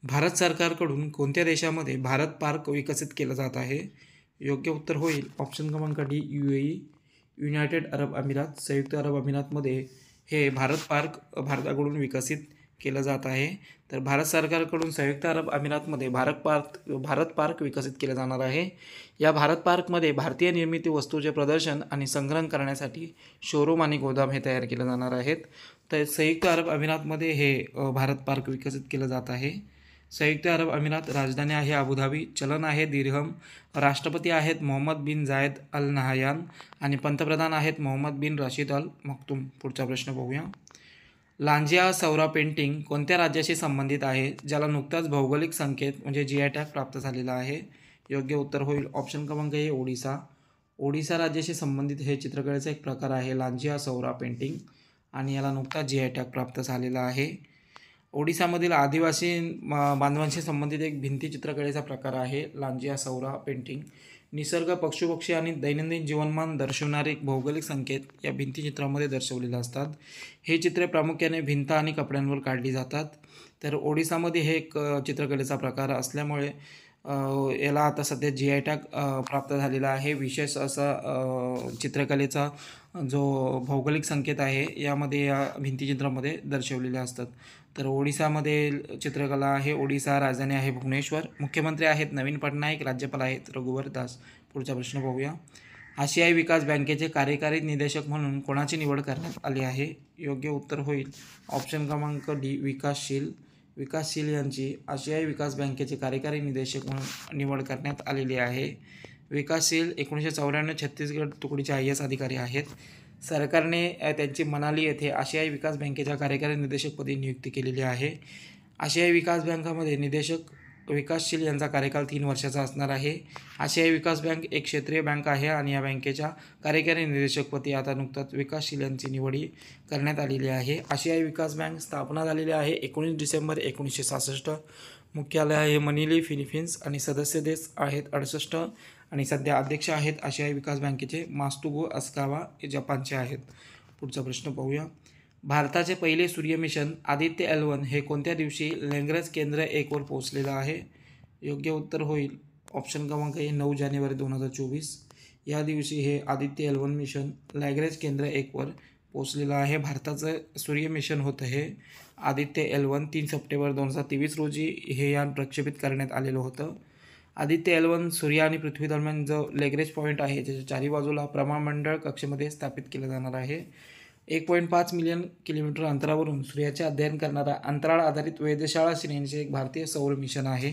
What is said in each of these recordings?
भारत सरकारकडून कोणत्या देशामध्ये भारत पार्क विकसित केलं जात आहे? योग्य उत्तर होईल ऑप्शन क्रमांक डी UAE, युनायटेड अरब अमिरात, संयुक्त अरब अमिरातमध्ये हे भारत पार्क भारताकडून विकसित केलं जात आहे. तर भारत सरकारकडून संयुक्त अरब अमिरातमध्ये भारत पार्क विकसित केलं जाणार आहे. या भारत पार्कमध्ये भारतीय निर्मिती वस्तूचे प्रदर्शन आणि संग्रहण करण्यासाठी शोरूम आणि गोदाम हे तयार केले जाणार आहेत. तर संयुक्त अरब अमिरातमध्ये हे भारत पार्क विकसित केलं जात आहे. संयुक्त अरब अमिरात राजधानी आहे अबुधाबी, चलन आहे दिरहम, राष्ट्रपती आहेत मोहम्मद बिन जायद अल नहायान आणि पंतप्रधान आहेत मोहम्मद बिन राशिद अल मक्तूम. पुढचा प्रश्न बघूया. लांजिया सौरा पेंटिंग कोणत्या राज्याशी संबंधित आहे, ज्याला नुकताच भौगोलिक संकेत म्हणजे GI टॅग प्राप्त झालेला आहे? योग्य उत्तर होईल ऑप्शन क्रमांक ए ओडिसा. ओडिसा राज्याशी संबंधित हे चित्रकलेचा एक प्रकार आहे लांजिया सौरा पेंटिंग आणि याला नुकताच GI टॅग प्राप्त झालेला आहे. ओडिसामधील आदिवासी बांधवांशी संबंधित एक भिंती चित्रकलेचा प्रकार आहे लांजिया सौरा पेंटिंग. निसर्ग, पशुपक्षी आणि दैनंदिन जीवनमान दर्शवणारे एक भौगोलिक संकेत या भिंतीचित्रामध्ये दर्शवलेले असतात. हे चित्रे प्रामुख्याने भिंत आणि कपड्यांवर काढली जातात. तर ओडिसामध्ये हे एक चित्रकलेचा प्रकार असल्यामुळे याला आता सध्या GI टॅग प्राप्त झालेला आहे. विशेष असा चित्रकलेचा जो भौगोलिक संकेत आहे यामध्ये या भिंतीचित्रामध्ये दर्शवलेले असतात. तर ओडिसामध्ये चित्रकला आहे. ओडिसा राजधानी आहे भुवनेश्वर, मुख्यमंत्री आहेत नवीन पटनायक, राज्यपाल आहेत रघुवर दास. पुढचा प्रश्न बघूया. आशियाई विकास बँकेचे कार्यकारी निदेशक म्हणून कोणाची निवड करण्यात आली आहे? योग्य उत्तर होईल ऑप्शन क्रमांक डी विकासशील यांची आशियाई विकास बँकेचे कार्यकारी निदेशक म्हणून निवड करण्यात आलेली आहे. विकासशील 1994 छत्तीसगड तुकडीचे IAS अधिकारी आहेत. सरकारने त्यांची मनाली येथे आशियाई विकास बँकेच्या कार्यकारी निदेशकपदी नियुक्ती केलेली आहे. आशियाई विकास बँकामध्ये निदेशक विकासशील यांचा कार्यकाल 3 वर्षाचा असणार आहे. आशियाई विकास बँक एक क्षेत्रीय बँक आहे आणि या बँकेच्या कार्यकारी निदेशकपदी आता नुकताच विकासशील यांची निवडी करण्यात आलेली आहे. आशियाई विकास बँक स्थापना झालेली आहे 19 डिसेंबर 1966. मुख्यालय आहे मनिली, फिलिपिन्स आणि सदस्य देश आहेत 68 आणि सध्या अध्यक्ष आहेत आशियाई विकास बँकेचे मात्सुगो असाकावा हे जपानचे आहेत. पुढचा प्रश्न पाहूया. भारताचे पहिले सूर्य मिशन आदित्य L1 हे कोणत्या दिवशी लॅग्रेंज केंद्र 1 वर पोहोचलेलं आहे? योग्य उत्तर होईल ऑप्शन क्रमांक ए 9 जानेवारी 2024. या दिवशी हे आदित्य L1 मिशन लॅग्रेंज केंद्र 1 वर पोहोचलेलं आहे. भारताचं सूर्य मिशन होतं हे आदित्य L1. 3 सप्टेंबर 2023 रोजी हे यान प्रक्षेपित करण्यात आलेलं होतं. आदित्य L1 सूर्य आणि पृथ्वी दरम्यान जो लॅग्रेंज पॉईंट आहे त्याच्या चारी बाजूला प्रमाणमंडळ कक्षेमध्ये स्थापित केलं जाणार आहे. 1.5 मिलियन किलोमीटर अंतरावरून सूर्याचे अध्ययन करणारा अंतराळ आधारित वेधशाळा श्रेणीचे एक भारतीय सौर मिशन आहे.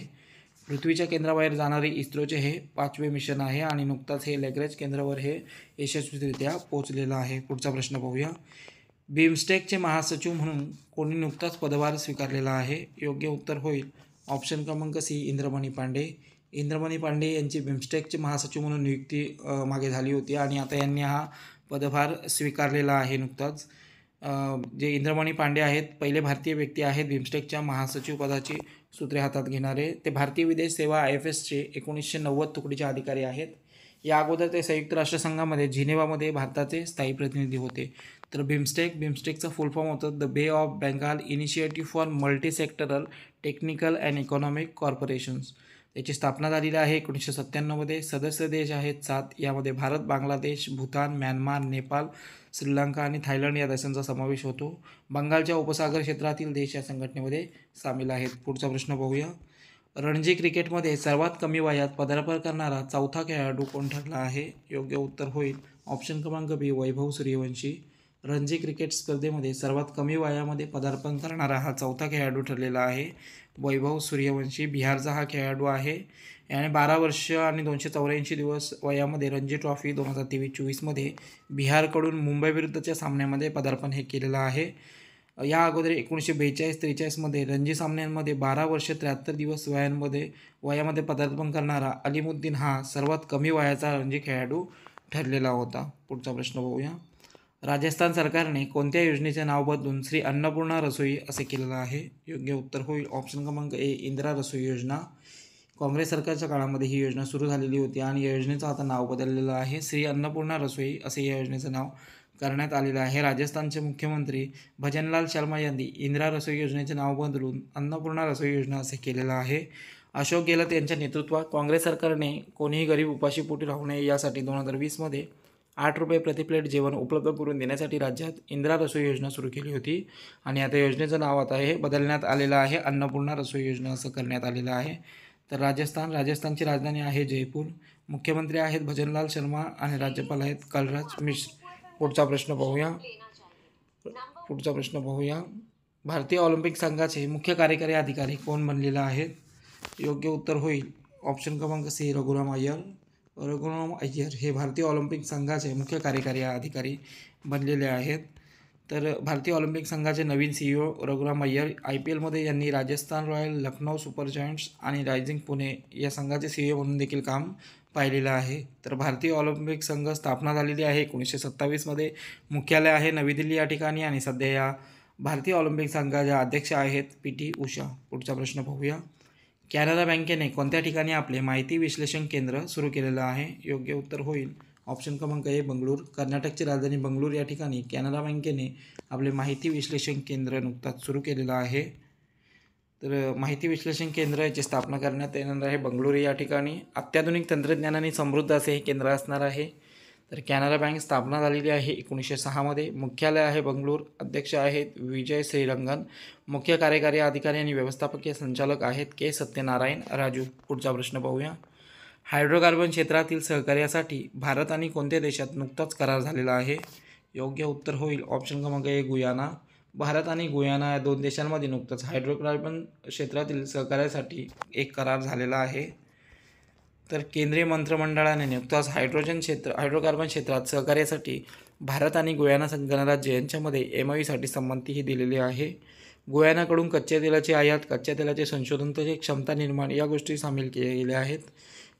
पृथ्वीच्या केंद्राबाहेर जाणारे इस्रोचे हे 5वे मिशन आहे आणि नुकताच हे लॅग्रेंज केंद्रावर हे यशस्वीरित्या पोहोचलेलं आहे. पुढचा प्रश्न पाहूया. बिमस्टेकचे महासचिव म्हणून कोणी नुकताच पदभार स्वीकारलेला आहे? योग्य उत्तर होईल ऑप्शन क्रमांक सी इंद्रमणी पांडे. इंद्रमणी पांडे यांची बिमस्टेकचे महासचिव म्हणून नियुक्ती मागे झाली होती आणि आता यांनी हा पदभार स्वीकारलेला आहे नुकताच. जे इंद्रमणी पांडे आहेत पहिले भारतीय व्यक्ती आहेत बिमस्टेकच्या महासचिव पदाची सूत्रे हातात घेणारे. ते भारतीय विदेश सेवा IFSचे 1990 तुकडीचे अधिकारी आहेत. या अगोदर ते संयुक्त राष्ट्रसंघामध्ये जिनेवामध्ये भारताचे स्थायी प्रतिनिधी होते. तर बिमस्टेकचा फुल फॉर्म होतं द बे of Bengal initiative for multi sectoral technical and economic corporations. याची स्थापना झालेली आहे 1997मध्ये. सदस्य देश आहेत 7. यामध्ये भारत, बांगलादेश, भूतान, म्यानमार, नेपाळ, श्रीलंका आणि थायलंड या देशांचा समावेश होतो. बंगालच्या उपसागर क्षेत्रातील देश या संघटनेमध्ये सामील आहेत. पुढचा प्रश्न पाहूया. रणजी क्रिकेटमध्ये सर्वात कमी वयात पदार्पण करणारा चौथा खेळाडू कोण ठरला आहे? योग्य उत्तर होईल ऑप्शन क्रमांक बी वैभव सूर्यवंशी. रणजी क्रिकेट स्पर्धेमध्ये सर्वात कमी वयामध्ये पदार्पण करणारा हा चौथा खेळाडू ठरलेला आहे वैभव सूर्यवंशी. बिहारचा हा खेळाडू आहे. याने 12 वर्ष आणि 284 दिवस वयामध्ये रणजी ट्रॉफी 2023-24मध्ये बिहारकडून मुंबई विरुद्धच्या सामन्यामध्ये पदार्पण हे केलेलं आहे. या अगोदर 1942-43मध्ये रणजी सामन्यांमध्ये 12 वर्ष 73 दिवस वयामध्ये पदार्पण करणारा अलिमुद्दीन हा सर्वात कमी वयाचा रणजी खेळाडू ठरलेला होता. पुढचा प्रश्न बघूया. राजस्थान सरकारने कोणत्या योजनेचे नाव बदलून श्री अन्नपूर्णा रसोई असे केलेलं आहे? योग्य उत्तर होईल ऑप्शन क्रमांक ए इंदिरा रसोई योजना. काँग्रेस सरकारच्या काळामध्ये ही योजना सुरू झालेली होती आणि या योजनेचं आता नाव बदललेलं आहे. श्री अन्नपूर्णा रसोई असे या योजनेचं नाव करण्यात आलेला आहे. राजस्थानचे मुख्यमंत्री भजनलाल शर्मा यांनी इंदिरा रसोई योजनेचे नाव बदलून अन्नपूर्णा रसोई योजना असे केलेलं आहे. अशोक गेहलोत यांच्या नेतृत्वात काँग्रेस सरकारने कोणीही गरीब उपाशीपोटी राहू नये यासाठी 2020मध्ये 8 रुपये प्रति प्लेट जेवण उपलब्ध करून देण्यासाठी राज्यात इंदिरा रसोई योजना सुरू केली होती आणि आता योजनेचं नाव हे बदलण्यात आलेलं आहे. अन्नपूर्णा रसोई योजना असं करण्यात आलेलं आहे. तर राजस्थानची राजधानी आहे जयपूर. मुख्यमंत्री आहेत भजनलाल शर्मा आणि राज्यपाल आहेत कलराज मिश्र. पुढचा प्रश्न पाहूया. भारतीय ऑलिम्पिक संघाचे मुख्य कार्यकारी अधिकारी कोण बनलेले आहेत? योग्य उत्तर होईल ऑप्शन क्रमांक सी रघुराम अय्यर हे भारतीय ऑलिम्पिक संघाचे मुख्य कार्यकारी अधिकारी बनलेले आहेत. तर भारतीय ऑलिम्पिक संघाचे नवीन CEO रघुराम अय्यर IPLमध्ये यांनी Rajasthan royal, Lucknow super giants आणि रायझिंग पुणे या संघाचे CEO म्हणून देखील काम पाहिलेलं आहे. तर भारतीय ऑलिम्पिक संघ स्थापना झालेली आहे 1927मध्ये. मुख्यालय आहे नवी दिल्ली या ठिकाणी आणि सध्या या भारतीय ऑलिम्पिक संघाच्या अध्यक्ष आहेत PT उषा. पुढचा प्रश्न पाहूया. कॅनरा बँकेने कोणत्या ठिकाणी आपले माहिती विश्लेषण केंद्र सुरू केलेलं आहे? योग्य उत्तर होईल ऑप्शन क्रमांक ए बंगळूर. कर्नाटकची राजधानी बंगळूर या ठिकाणी कॅनरा बँकेने आपले माहिती विश्लेषण केंद्र नुकताच सुरू केलेलं आहे. तर माहिती विश्लेषण केंद्र याची स्थापना करण्यात येणार आहे बंगळूर या ठिकाणी. अत्याधुनिक तंत्रज्ञानाने समृद्ध असे हे केंद्र असणार आहे. तर कॅनरा बँक स्थापना झालेली आहे 1906मध्ये. मुख्यालय आहे बंगळूर. अध्यक्ष आहेत विजय श्रीरंगन. मुख्य कार्यकारी अधिकारी आणि व्यवस्थापकीय संचालक आहेत के सत्यनारायण राजू. पुढचा प्रश्न पाहूया. हायड्रोकार्बन क्षेत्रातील सहकार्यासाठी भारत आणि कोणत्या देशात नुकताच करार झालेला आहे? योग्य उत्तर होईल ऑप्शन क्रमांक ए गुयाना. भारत आणि गुयाना या 2 देशांमध्ये नुकताच हायड्रोकार्बन क्षेत्रातील सहकार्यासाठी एक करार झालेला आहे. तर केंद्रीय मंत्रिमंडळाने नुकताच हायड्रोकार्बन क्षेत्रात सहकार्यासाठी भारत आणि गुयाना गणराज्य यांच्यामध्ये MOUसाठी संमतीही दिलेली आहे. गुयानाकडून कच्च्या तेलाची आयात, कच्च्या तेलाचे संशोधन तसेच क्षमता निर्माण या गोष्टी सामील केल्या गेल्या आहेत.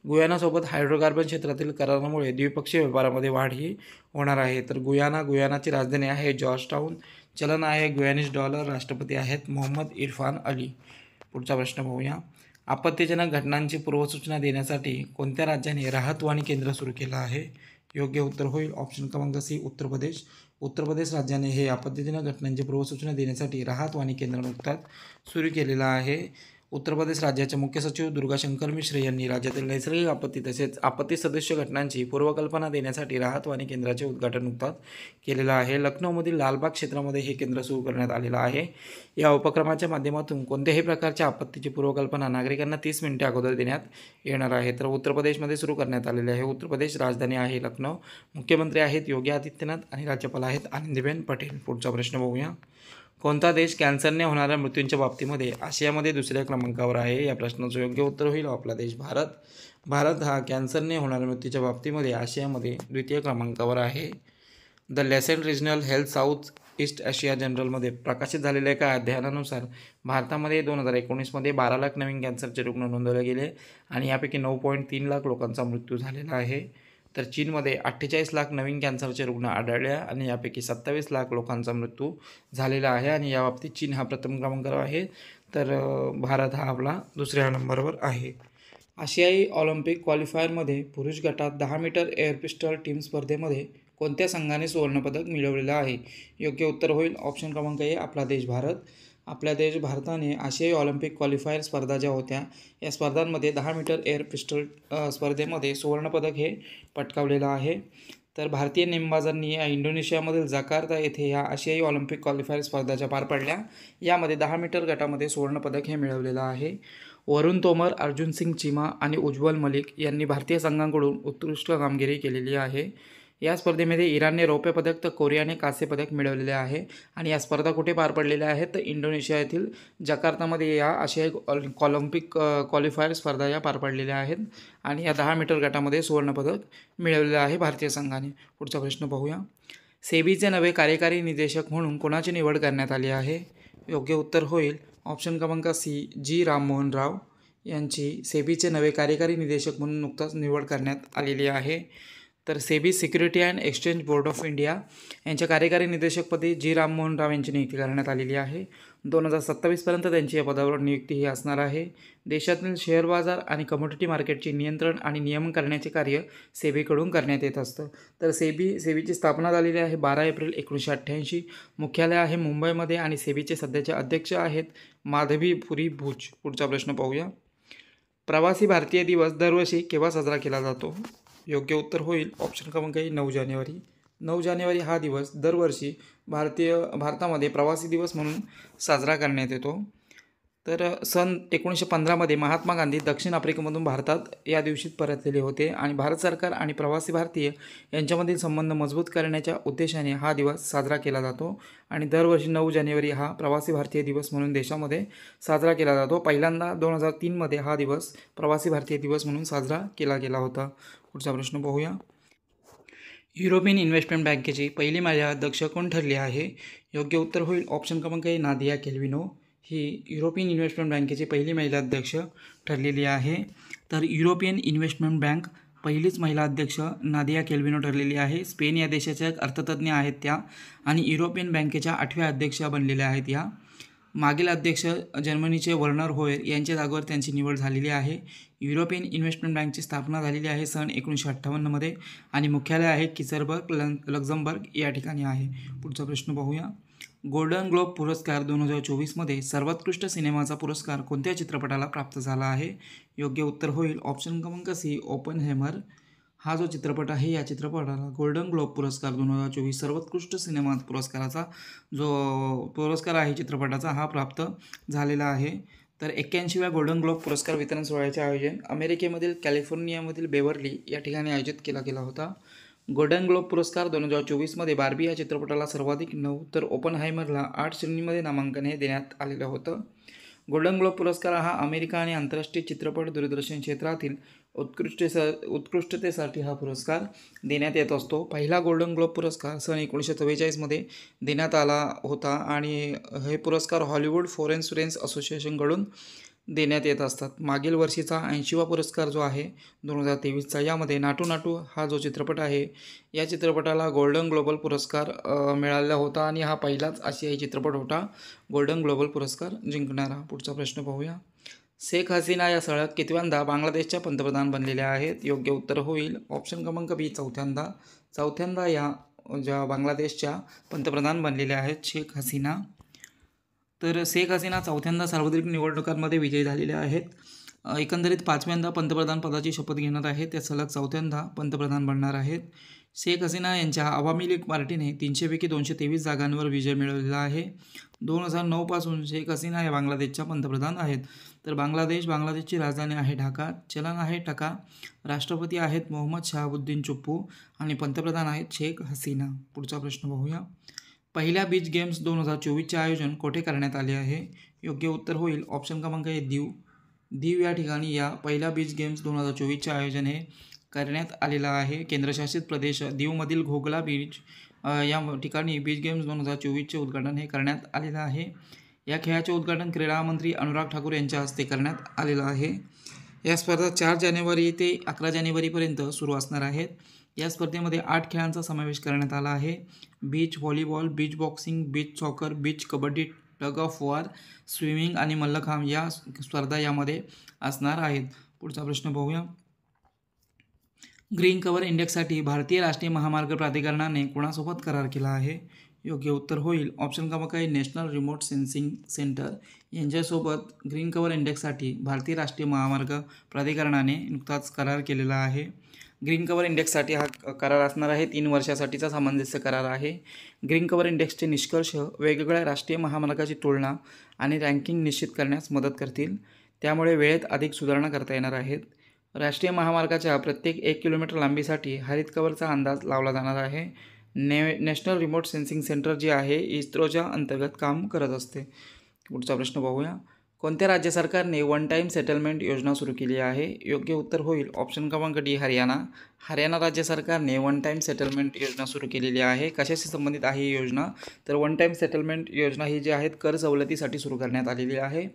गुयानासोबत हायड्रोकार्बन क्षेत्रातील करारामुळे द्विपक्षीय व्यापारामध्ये वाढही होणार आहे. तर गुयानाची राजधानी आहे जॉर्जटाउन. चलन आहे गुयानीज डॉलर. राष्ट्रपती आहेत मोहम्मद इरफान अली. पुढचा प्रश्न पाहूया. आपत्तीजनक घटनांची पूर्वसूचना देण्यासाठी कोणत्या राज्याने राहतवाणी केंद्र सुरू केलं आहे? योग्य उत्तर होईल ऑप्शन क्रमांक सी उत्तर प्रदेश. उत्तर प्रदेश राज्याने हे आपत्तीजनक घटनांची पूर्वसूचना देण्यासाठी राहतवाणी केंद्र नुकताच सुरू केलेलं आहे. उत्तर प्रदेश राज्याचे मुख्य सचिव दुर्गाशंकर मिश्र यांनी राज्यातील नैसर्गिक आपत्ती तसेच आपत्ती सदृश्य घटनांची पूर्वकल्पना देण्यासाठी राहतवाणी केंद्राचे उद्घाटन नुकताच केलेलं आहे. लखनौमधील लालबाग क्षेत्रामध्ये हे केंद्र सुरू करण्यात आलेलं आहे. या उपक्रमाच्या माध्यमातून कोणत्याही प्रकारच्या आपत्तीची पूर्वकल्पना नागरिकांना 30 मिनिटे अगोदर देण्यात येणार आहे. तर उत्तर प्रदेशमध्ये सुरू करण्यात आलेले आहे. उत्तर प्रदेश राजधानी आहे लखनौ. मुख्यमंत्री आहेत योगी आदित्यनाथ आणि राज्यपाल आहेत आनंदीबेन पटेल. पुढचा प्रश्न बघूया. कोणता देश कॅन्सरने होणाऱ्या मृत्यूंच्या बाबतीमध्ये आशियामध्ये 2ऱ्या क्रमांकावर आहे? या प्रश्नाचं योग्य उत्तर होईल आपला देश भारत. भारत हा कॅन्सरने होणाऱ्या मृत्यूच्या बाबतीमध्ये आशियामध्ये 2य क्रमांकावर आहे. The Lancet regional health South East Asia जनरलमध्ये प्रकाशित झालेल्या एका अध्ययनानुसार भारतामध्ये 2019मध्ये 12 लाख नवीन कॅन्सरचे रुग्ण नोंदवले गेले आणि यापैकी 9.3 लाख लोकांचा मृत्यू झालेला आहे. तर चीनमध्ये 48 लाख नवीन कॅन्सरचे रुग्ण आढळले आणि यापैकी 27 लाख लोकांचा मृत्यू झालेला आहे आणि याबाबतीत चीन हा प्रथम क्रमांकावर आहे. तर भारत हा आपला 2ऱ्या नंबरवर आहे. आशियाई ऑलिम्पिक क्वालिफायरमध्ये पुरुष गटात 10 मीटर एअर पिस्टल टीम स्पर्धेमध्ये कोणत्या संघाने सुवर्णपदक मिळवलेलं आहे? योग्य उत्तर होईल ऑप्शन क्रमांक ए आपला देश भारत. आपल्या देश भारताने आशियाई ऑलिम्पिक क्वालिफायर स्पर्धा ज्या होत्या या स्पर्धांमध्ये 10 मीटर एअर पिस्टल स्पर्धेमध्ये सुवर्णपदक हे पटकावलेलं आहे. तर भारतीय नेमबाजांनी इंडोनेशियामधील जकार्ता येथे या आशियाई ऑलिम्पिक क्वालिफायर स्पर्धा ज्या पार पडल्या यामध्ये 10 मीटर गटामध्ये सुवर्णपदक हे मिळवलेलं आहे. वरुण तोमर, अर्जुन सिंग चीमा आणि उज्ज्वल मलिक यांनी भारतीय संघांकडून उत्कृष्ट कामगिरी केलेली आहे. या स्पर्धेमध्ये इराणने रौप्य पदक तर कोरियाने कांस्य पदक मिळवलेले आहे आणि या स्पर्धा कुठे पार पडलेल्या आहेत तर इंडोनेशिया येथील जकार्तामध्ये या आशियाई ऑलिम्पिक क्वालिफायर स्पर्धा या पार पडलेल्या आहेत आणि या 10 मीटर गटामध्ये सुवर्णपदक मिळवलेलं आहे भारतीय संघाने. पुढचा प्रश्न पाहूया. सेबीचे नवे कार्यकारी निदेशक म्हणून कोणाची निवड करण्यात आली आहे? योग्य उत्तर होईल ऑप्शन क्रमांक सी जी राममोहन राव यांची सेबीचे नवे कार्यकारी निदेशक म्हणून नुकताच निवड करण्यात आलेली आहे. तर SEBI security and exchange board of India यांच्या कार्यकारी निदेशकपदी जी राममोहन राव यांची नियुक्ती करण्यात आलेली आहे. 2027पर्यंत त्यांची या पदावर नियुक्ती ही असणार आहे. देशातील शेअर बाजार आणि कमोडिटी मार्केटचे नियंत्रण आणि नियमन करण्याचे कार्य सेबीकडून करण्यात येत असतं. तर सेबीची स्थापना झालेली आहे 12 एप्रिल 1988. मुख्यालय आहे मुंबईमध्ये आणि सेबीचे सध्याचे अध्यक्ष आहेत माधवीपुरी भुज. पुढचा प्रश्न पाहूया. प्रवासी भारतीय दिवस दरवर्षी केव्हा साजरा केला जातो? योग्य उत्तर होईल ऑप्शन क्रमांक 9 जानेवारी. 9 जानेवारी हा दिवस दरवर्षी भारतामध्ये प्रवासी दिवस म्हणून साजरा करण्यात येतो. तर सन 1915मध्ये महात्मा गांधी दक्षिण आफ्रिकेमधून भारतात या दिवशी परतलेले होते आणि भारत सरकार आणि प्रवासी भारतीय यांच्यामधील संबंध मजबूत करण्याच्या उद्देशाने हा दिवस साजरा केला जातो आणि दरवर्षी 9 जानेवारी हा प्रवासी भारतीय दिवस म्हणून देशामध्ये साजरा केला जातो. पहिल्यांदा 2003मध्ये हा दिवस प्रवासी भारतीय दिवस म्हणून साजरा केला गेला होता. पुढचा प्रश्न पाहूया. युरोपियन इन्व्हेस्टमेंट बँकेची पहिली महिला अध्यक्ष कोण ठरली आहे? योग्य उत्तर होईल ऑप्शन क्रमांक नादिया कॅल्विनो. ही युरोपियन इन्व्हेस्टमेंट बँकेची पहिली महिला अध्यक्ष ठरलेली आहे. तर युरोपियन इन्व्हेस्टमेंट बँक पहिलीच महिला अध्यक्ष नादिया कॅल्विनो ठरलेली आहे. स्पेन या देशाच्या अर्थतज्ज्ञ आहेत त्या आणि युरोपियन बँकेच्या 8व्या अध्यक्ष बनलेल्या आहेत या. मागील अध्यक्ष जर्मनीचे वर्नर होयर यांच्या जागेवर त्यांची निवड झालेली आहे. युरोपियन इन्व्हेस्टमेंट बँकची स्थापना झालेली आहे सन 1958मध्ये आणि मुख्यालय आहे किचरबर्ग लक्झमबर्ग या ठिकाणी आहे. पुढचा प्रश्न पाहूया. गोल्डन ग्लोब पुरस्कार 2024मध्ये सर्वोत्कृष्ट सिनेमाचा पुरस्कार कोणत्या चित्रपटाला प्राप्त झाला आहे? योग्य उत्तर होईल ऑप्शन क्रमांक सी ओपनहेमर. हा जो चित्रपट आहे या चित्रपटाला गोल्डन ग्लोब पुरस्कार 2024 सर्वोत्कृष्ट सिनेमा पुरस्काराचा जो पुरस्कार आहे चित्रपटाचा हा प्राप्त झालेला आहे. तर 81व्या गोल्डन ग्लोब पुरस्कार वितरण सोहळ्याचे आयोजन अमेरिकेमधील कॅलिफोर्नियामधील बेवर्ली या ठिकाणी आयोजित केला गेला होता. गोल्डन ग्लोब पुरस्कार 2024मध्ये बार्बी या चित्रपटाला सर्वाधिक 9 तर ओपनहायमरला 8 श्रेणींमध्ये नामांकन हे देण्यात आलेलं होतं. गोल्डन ग्लोब पुरस्कार हा अमेरिका आणि आंतरराष्ट्रीय चित्रपट दूरदर्शन क्षेत्रातील उत्कृष्टतेसाठी हा पुरस्कार देण्यात येत असतो. पहिला गोल्डन ग्लोब पुरस्कार सन 1944मध्ये देण्यात आला होता आणि हे पुरस्कार हॉलिवूड फॉरेन फ्रेंड्स असोसिएशनकडून देण्यात येत असतात. मागील वर्षीचा 80वा पुरस्कार जो आहे 2023चा यामध्ये नाटू नाटू हा जो चित्रपट आहे या चित्रपटाला गोल्डन ग्लोबल पुरस्कार मिळालेला होता आणि हा पहिलाच आशियाई चित्रपट होता गोल्डन ग्लोबल पुरस्कार जिंकणारा. पुढचा प्रश्न पाहूया. शेख हसीना या सलग कितव्यांदा बांगलादेशच्या पंतप्रधान बनलेल्या आहेत? योग्य उत्तर होईल ऑप्शन क्रमांक बी चौथ्यांदा या ज्या बांगलादेशच्या पंतप्रधान बनलेल्या आहेत शेख हसीना. तर शेख हसीना चौथ्यांदा सार्वत्रिक निवडणुकांमध्ये विजयी झालेल्या आहेत. एकंदरीत 5व्यांदा पंतप्रधान पदाची शपथ घेणार आहेत. त्या सलग चौथ्यांदा पंतप्रधान बनणार आहेत. शेख हसीना यांच्या अवामी लीग पार्टीने 300पैकी 223 जागांवर विजय मिळवलेला आहे. 2009 पासून शेख हसीना या बांगलादेशच्या पंतप्रधान आहेत. तर बांगलादेशची राजधानी आहे ढाका, चलन आहे टका, राष्ट्रपती आहेत मोहम्मद शहाबुद्दीन चुप्पू आणि पंतप्रधान आहेत शेख हसीना. पुढचा प्रश्न पाहूया. पहिल्या बीच गेम्स 2024चे आयोजन कोठे करण्यात आले आहे? योग्य उत्तर होईल ऑप्शन क्रमांक ए दीव या ठिकाणी या पहिल्या बीच गेम्स 2024चे आयोजन हे करण्यात आलेलं आहे. केंद्रशासित प्रदेश दीवमधील घोगला बीच या ठिकाणी बीच गेम्स 2024चे उद्घाटन हे करण्यात आलेलं आहे. या खेळाचे उद्घाटन क्रीडा मंत्री अनुराग ठाकूर यांच्या हस्ते करण्यात आलेलं आहे. या स्पर्धा 4 जानेवारी ते 11 जानेवारीपर्यंत सुरू असणार आहेत. या स्पर्धेमध्ये 8 खेळांचा समावेश करण्यात आला आहे. Beach volleyball, beach boxing, beach soccer, beach kabaddi, tug of war, swimming आणि मल्लखांब या स्पर्धा यामध्ये असणार आहेत. पुढचा प्रश्न पाहूया. ग्रीन कव्हर इंडेक्ससाठी भारतीय राष्ट्रीय महामार्ग प्राधिकरणाने कोणासोबत करार केला आहे? योग्य उत्तर होईल ऑप्शन क्रमांक ए नॅशनल रिमोट सेन्सिंग सेंटर यांच्यासोबत ग्रीन कव्हर इंडेक्ससाठी भारतीय राष्ट्रीय महामार्ग प्राधिकरणाने नुकताच करार केलेला आहे. ग्रीन कव्हर इंडेक्ससाठी हा करार असणार आहे 3 वर्षासाठीचा सामंजस्य करार आहे. ग्रीन कव्हर इंडेक्सचे निष्कर्ष वेगवेगळ्या राष्ट्रीय महामार्गाची तुलना आणि रँकिंग निश्चित करण्यास मदत करतील. त्यामुळे वेळेत अधिक सुधारणा करता येणार आहेत. राष्ट्रीय महामार्गाच्या प्रत्येक 1 किलोमीटर लांबीसाठी हरित कव्हरचा अंदाज लावला जाणार आहे. नॅशनल रिमोट सेन्सिंग सेंटर जे आहे इस्रोच्या अंतर्गत काम करत असते. पुढचा प्रश्न पाहूया. कोणत्या राज्य सरकारने वन टाईम सेटलमेंट योजना सुरू केली आहे? योग्य उत्तर होईल ऑप्शन क्रमांक डी हरियाणा राज्य सरकारने वन टाईम सेटलमेंट योजना सुरू केलेली आहे. कशाशी संबंधित आहे ही योजना? तर वन टाईम सेटलमेंट योजना ही जी आहेत कर सवलतीसाठी सुरू करण्यात आलेली आहे.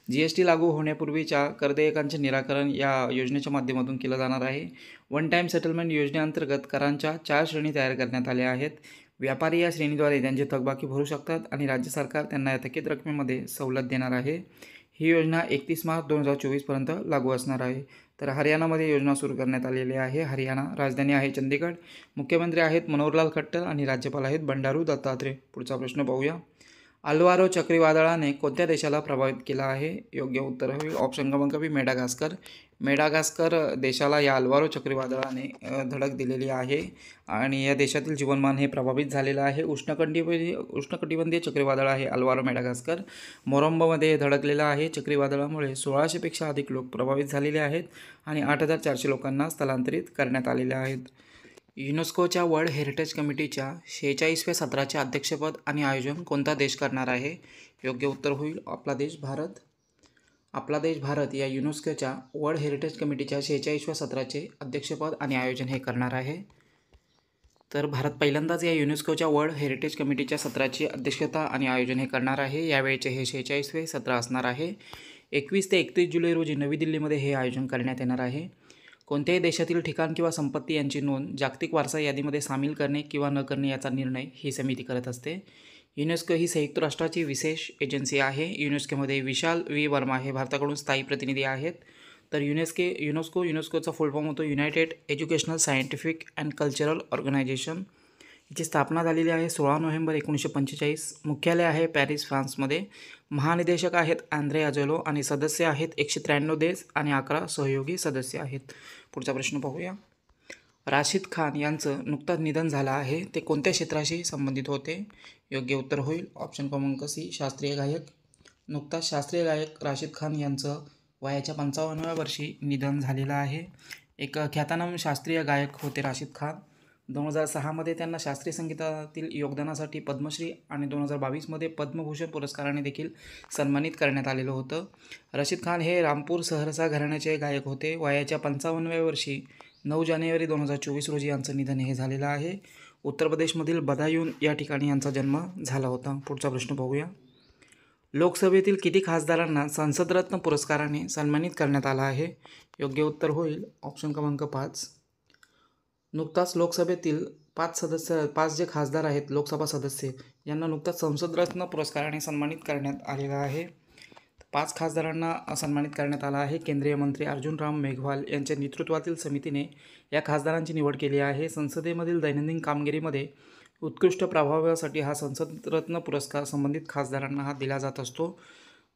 GST लागू होण्यापूर्वीच्या करदेयकांचे निराकरण या योजनेच्या माध्यमातून केलं जाणार आहे. वन टाईम सेटलमेंट योजनेअंतर्गत करांच्या 4 श्रेणी तयार करण्यात आल्या आहेत. व्यापारी या श्रेणीद्वारे त्यांची थकबाकी भरू शकतात आणि राज्य सरकार त्यांना या थकीत रकमेमध्ये सवलत देणार आहे. ही योजना 31 मार्च 2024पर्यंत लागू असणार आहे. तर हरियाणामध्ये योजना सुरू करण्यात आलेली आहे. हरियाणा राजधानी आहे चंदीगड. मुख्यमंत्री आहेत मनोहरलाल खट्टर आणि राज्यपाल आहेत बंडारू दत्तात्रय. पुढचा प्रश्न पाहूया. अल्वारो चक्रीवादळाने कोणत्या देशाला प्रभावित केला आहे? योग्य उत्तर होईल ऑप्शन क्रमांक बी मेडागास्कर. मेडागास्कर देशाला या अल्वारो चक्रीवादळाने धडक दिलेली आहे आणि या देशातील जीवनमान हे प्रभावित झालेलं आहे. उष्णकटिबंधीय चक्रीवादळ आहे अल्वारो मेडागास्कर. मोरंबोमध्ये धडकलेलं आहे. चक्रीवादळामुळे 1600पेक्षा अधिक लोक प्रभावित झालेले आहेत आणि 8400 लोकांना स्थलांतरित करण्यात आलेले आहेत. युनेस्कोच्या वर्ल्ड हेरिटेज कमिटीच्या 46व्या सत्राचे अध्यक्षपद आणि आयोजन कोणता देश करणार आहे? योग्य उत्तर होईल आपला देश भारत. आपला देश भारत या युनेस्कोच्या वर्ल्ड हेरिटेज कमिटीच्या 46व्या सत्राचे अध्यक्षपद आणि आयोजन हे करणार आहे. तर भारत पहिल्यांदाच या युनेस्कोच्या वर्ल्ड हेरिटेज कमिटीच्या सत्राची अध्यक्षता आणि आयोजन हे करणार आहे. यावेळेचे हे 46वे सत्र असणार आहे. 21 ते 31 जुलै रोजी नवी दिल्लीमध्ये हे आयोजन करण्यात येणार आहे. कोणत्याही देशातील ठिकाण किंवा संपत्ती यांची नोंद जागतिक वारसा यादीमध्ये सामील करणे किंवा न करणे याचा निर्णय ही समिती करत असते. युनेस्को ही संयुक्त राष्ट्राची विशेष एजन्सी आहे. युनेस्कोमध्ये विशाल व्ही वर्मा हे भारताकडून स्थायी प्रतिनिधी आहेत. तर युनेस्कोचा फुल फॉर्म होतो United Educational Scientific and Cultural Organization. याची स्थापना झालेली आहे 16 नोव्हेंबर 1945. मुख्यालय आहे पॅरिस फ्रान्समध्ये. महानिदेशक आहेत आंद्रे अजोलो आणि सदस्य आहेत 193 देश आणि 11 सहयोगी सदस्य आहेत. पुढचा प्रश्न पाहूया. राशिद खान यांचं नुकताच निधन झालं आहे. ते कोणत्या क्षेत्राशी संबंधित होते? योग्य उत्तर होईल ऑप्शन क्रमांक सी शास्त्रीय गायक. नुकताच शास्त्रीय गायक राशिद खान यांचं वयाच्या 55व्या वर्षी निधन झालेलं आहे. एक ख्यातनाम शास्त्रीय गायक होते राशिद खान. 2006मध्ये त्यांना शास्त्रीय संगीतातील योगदानासाठी पद्मश्री आणि 2022मध्ये पद्मभूषण पुरस्काराने देखील सन्मानित करण्यात आलेलं होतं. राशिद खान हे रामपूर सहरसा घराण्याचे गायक होते. वयाच्या 55व्या वर्षी 9 जानेवारी 2024 रोजी यांचं निधन हे झालेलं आहे. उत्तर प्रदेशमधील बदायून या ठिकाणी यांचा जन्म झाला होता. पुढचा प्रश्न पाहूया. लोकसभेतील किती खासदारांना संसदरत्न पुरस्काराने सन्मानित करण्यात आला आहे? योग्य उत्तर होईल ऑप्शन क्रमांक 5. नुकताच लोकसभेतील 5 जे खासदार आहेत लोकसभा सदस्य यांना नुकताच संसदरत्न पुरस्काराने सन्मानित करण्यात आलेला आहे. 5 खासदारांना सन्मानित करण्यात आला आहे. केंद्रीय मंत्री अर्जुन राम मेघवाल यांच्या नेतृत्वातील समितीने या खासदारांची निवड केली आहे. संसदेमधील दैनंदिन कामगिरीमध्ये उत्कृष्ट प्रभावासाठी हा संसदरत्न पुरस्कार संबंधित खासदारांना हा दिला जात असतो.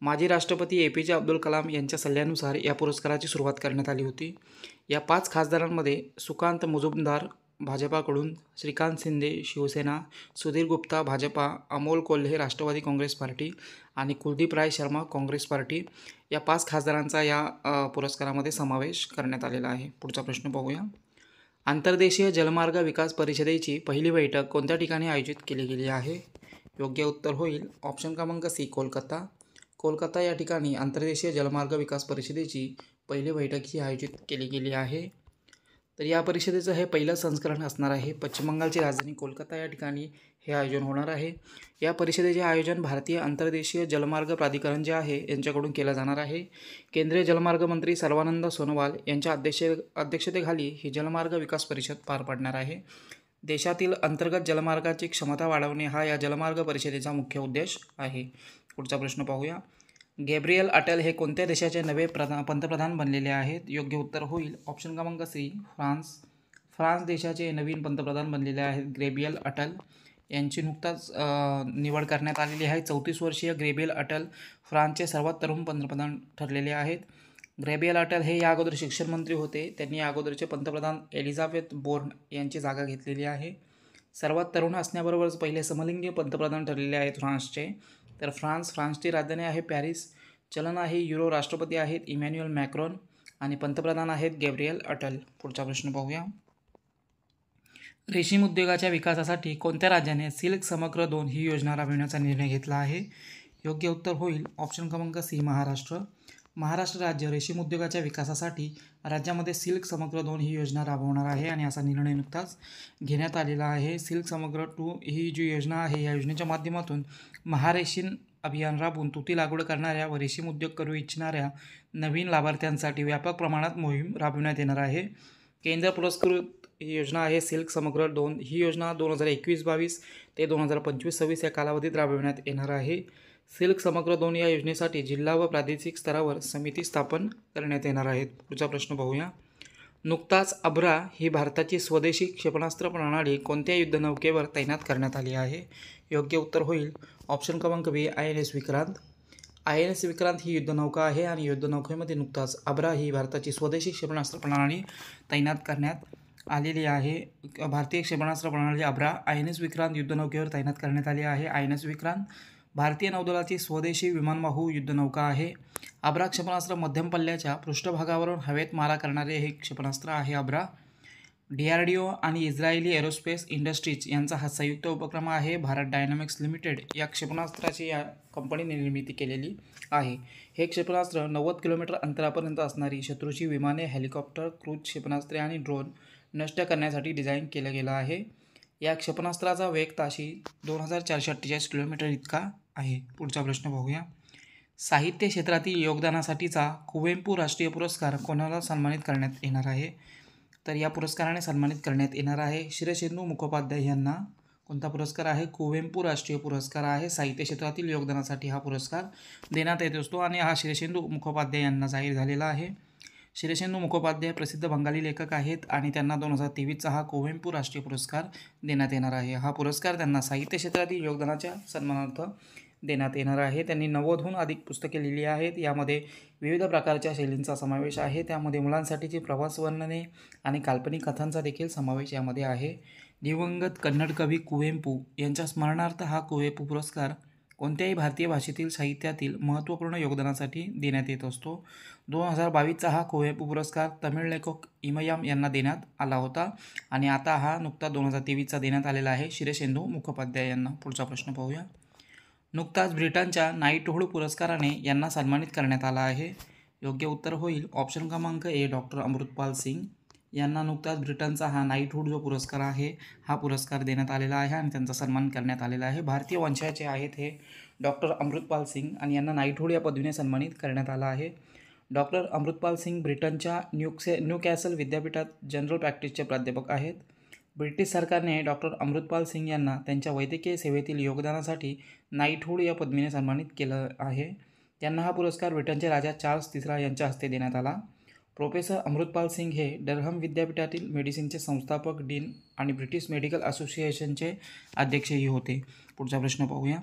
माजी राष्ट्रपती APJ अब्दुल कलाम यांच्या सल्ल्यानुसार या पुरस्काराची सुरुवात करण्यात आली होती. या 5 खासदारांमध्ये सुकांत मुजुमदार भाजपाकडून, श्रीकांत शिंदे शिवसेना, सुधीर गुप्ता भाजपा, अमोल कोल्हे राष्ट्रवादी काँग्रेस पार्टी आणि कुलदीप राय शर्मा काँग्रेस पार्टी या 5 खासदारांचा या पुरस्कारामध्ये समावेश करण्यात आलेला आहे. पुढचा प्रश्न पाहूया. आंतरदेशीय जलमार्ग विकास परिषदेची पहिली बैठक कोणत्या ठिकाणी आयोजित केली गेली आहे? योग्य उत्तर होईल ऑप्शन क्रमांक सी कोलकाता. कोलकाता या ठिकाणी आंतरदेशीय जलमार्ग विकास परिषदेची पहिली बैठक ही आयोजित केली गेली आहे. तर या परिषदेचं हे पहिलं संस्करण असणार आहे. पश्चिम बंगालची राजधानी कोलकाता या ठिकाणी हे आयोजन होणार आहे. या परिषदेचे आयोजन भारतीय अंतर्देशीय जलमार्ग प्राधिकरण जे आहे यांच्याकडून केलं जाणार आहे. केंद्रीय जलमार्ग मंत्री सर्वानंद सोनोवाल यांच्या अध्यक्षतेखाली ही जलमार्ग विकास परिषद पार पडणार आहे. देशातील अंतर्गत जलमार्गाची क्षमता वाढवणे हा या जलमार्ग परिषदेचा मुख्य उद्देश आहे. पुढचा प्रश्न पाहूया. गॅब्रियल अटल हे कोणत्या देशाचे नवे पंतप्रधान बनलेले आहेत? योग्य उत्तर होईल ऑप्शन क्रमांक सी फ्रान्स देशाचे नवीन पंतप्रधान बनलेले आहेत गॅब्रियल अटल. यांची नुकताच निवड करण्यात आलेली आहे. 34 वर्षीय गॅब्रियल अटल फ्रान्सचे सर्वात तरुण पंतप्रधान ठरलेले आहेत. गॅब्रियल अटल हे या अगोदर शिक्षण मंत्री होते. त्यांनी या अगोदरचे पंतप्रधान एलिझाबेथ बोर्न यांची जागा घेतलेली आहे. सर्वात तरुण असण्याबरोबरच पहिले समलिंगी पंतप्रधान ठरलेले आहेत फ्रान्सचे. तर फ्रान्सची राजधानी आहे पॅरिस. चलन आहे युरो. राष्ट्रपती आहेत इमॅन्युअल मॅक्रॉन आणि पंतप्रधान आहेत गॅब्रियल अटल. पुढचा प्रश्न पाहूया. रेशीम उद्योगाच्या विकासासाठी कोणत्या राज्याने सिल्क समग्र 2 ही योजना राबविण्याचा निर्णय घेतला आहे? योग्य उत्तर होईल ऑप्शन क्रमांक सी महाराष्ट्र. महाराष्ट्र राज्य रेशीम उद्योगाच्या विकासासाठी राज्यामध्ये सिल्क समग्र 2 ही योजना राबवणार आहे आणि असा निर्णय नुकताच घेण्यात आलेला आहे. सिल्क समग्र 2 ही जी योजना आहे या योजनेच्या माध्यमातून महारेशीम अभियान राबवून तुती लागवड करणाऱ्या व रेशीम उद्योग करू इच्छिणाऱ्या नवीन लाभार्थ्यांसाठी व्यापक प्रमाणात मोहीम राबविण्यात येणार आहे. केंद्र पुरस्कृत ही योजना आहे सिल्क समग्र 2. ही योजना 2021-22 ते 2025-26 या कालावधीत राबविण्यात येणार आहे. सिल्क समग्र 2 या योजनेसाठी जिल्हा व प्रादेशिक स्तरावर समिती स्थापन करण्यात येणार आहेत. पुढचा प्रश्न पाहूया. नुकताच अब्रा ही भारताची स्वदेशी क्षेपणास्त्र प्रणाली कोणत्या युद्धनौकेवर तैनात करण्यात आली आहे? योग्य उत्तर होईल ऑप्शन क्रमांक बी INS विक्रांत. INS विक्रांत ही युद्धनौका आहे आणि युद्धनौकेमध्ये नुकताच अब्रा ही भारताची स्वदेशी क्षेपणास्त्र प्रणाली तैनात करण्यात आलेली आहे. भारतीय क्षेपणास्त्र प्रणाली अब्रा INS विक्रांत युद्धनौकेवर तैनात करण्यात आली आहे. INS विक्रांत भारतीय नौदलाची स्वदेशी विमानवाहू युद्धनौका आहे. अब्रा क्षेपणास्त्र मध्यम पल्ल्याच्या पृष्ठभागावरून हवेत मारा करणारे हे क्षेपणास्त्र आहे. अब्रा DRDO आणि इस्रायली एरोस्पेस इंडस्ट्रीज यांचा हा संयुक्त उपक्रम आहे. भारत डायनामिक्स लिमिटेड या क्षेपणास्त्राची या कंपनीने निर्मिती केलेली आहे. हे क्षेपणास्त्र 90 किलोमीटर अंतरापर्यंत असणारी शत्रूची विमाने, हेलिकॉप्टर, क्रूझ क्षेपणास्त्रे आणि ड्रोन नष्ट करण्यासाठी डिझाईन केलं गेलं आहे. या क्षेपणास्त्राचा वेग ताशी 2448 किलोमीटर इतका आहे. पुढचा प्रश्न पाहूया. साहित्य क्षेत्रातील योगदानासाठीचा कुवेंपू राष्ट्रीय पुरस्कार कोणाला सन्मानित करण्यात येणार आहे? तर या पुरस्काराने सन्मानित करण्यात येणार आहे शिरशेंदू मुखोपाध्याय यांना. कोणता पुरस्कार आहे? कुवेंपू राष्ट्रीय पुरस्कार आहे. साहित्य क्षेत्रातील योगदानासाठी हा पुरस्कार देण्यात येत असतो आणि हा शिरशेंदू मुखोपाध्याय यांना जाहीर झालेला आहे. शिरशेंदू मुखोपाध्याय प्रसिद्ध बंगाली लेखक आहेत आणि त्यांना 2023चा हा कुवेंपू राष्ट्रीय पुरस्कार देण्यात येणार आहे. हा पुरस्कार त्यांना साहित्य क्षेत्रातील योगदानाच्या सन्मानार्थ देण्यात येणार आहे. त्यांनी 90हून अधिक पुस्तके लिहिली आहेत. यामध्ये विविध प्रकारच्या शैलींचा समावेश आहे. त्यामध्ये मुलांसाठीची प्रवास वर्णने आणि काल्पनिक कथांचा देखील समावेश यामध्ये आहे. दिवंगत कन्नड कवी कुवेंपू यांच्या स्मरणार्थ हा कुवेंपू पुरस्कार कोणत्याही भारतीय भाषेतील साहित्यातील महत्त्वपूर्ण योगदानासाठी देण्यात येत असतो. 2022चा हा कुवेंपू पुरस्कार तमिळ लेखक इमयम यांना देण्यात आला होता आणि आता हा नुकता 2023चा देण्यात आलेला आहे शिरशेंदू मुखोपाध्याय यांना. पुढचा प्रश्न पाहूया. नुकताच ब्रिटनच्या नाइटहुड पुरस्काराने यांना सन्मानित करण्यात आला आहे. योग्य उत्तर होईल ऑप्शन क्रमांक ए डॉक्टर अमृतपाल सिंग यांना नुकताच ब्रिटनचा हा नाइटहुड जो पुरस्कार आहे हा पुरस्कार देण्यात आलेला आहे आणि त्यांचा सन्मान करण्यात आलेला आहे. भारतीय वंशाचे आहेत हे डॉक्टर अमृतपाल सिंग आणि यांना नाइटहुड या पदवीने सन्मानित करण्यात आला आहे. डॉक्टर अमृतपाल सिंग ब्रिटनच्या न्यूकॅसल विद्यापीठात जनरल प्रॅक्टिसचे प्राध्यापक आहेत. ब्रिटिश सरकारने डॉक्टर अमृतपाल सिंग यांना त्यांच्या वैद्यकीय सेवेतील योगदानासाठी नाइटहुड या पदवीने सन्मानित केलं आहे. त्यांना हा पुरस्कार ब्रिटनचे राजा चार्ल्स तिसरा यांच्या हस्ते देण्यात आला. प्रोफेसर अमृतपाल सिंग हे डरहम विद्यापीठातील मेडिसिनचे संस्थापक, डीन आणि ब्रिटिश मेडिकल असोसिएशनचे अध्यक्षही होते. पुढचा प्रश्न पाहूया.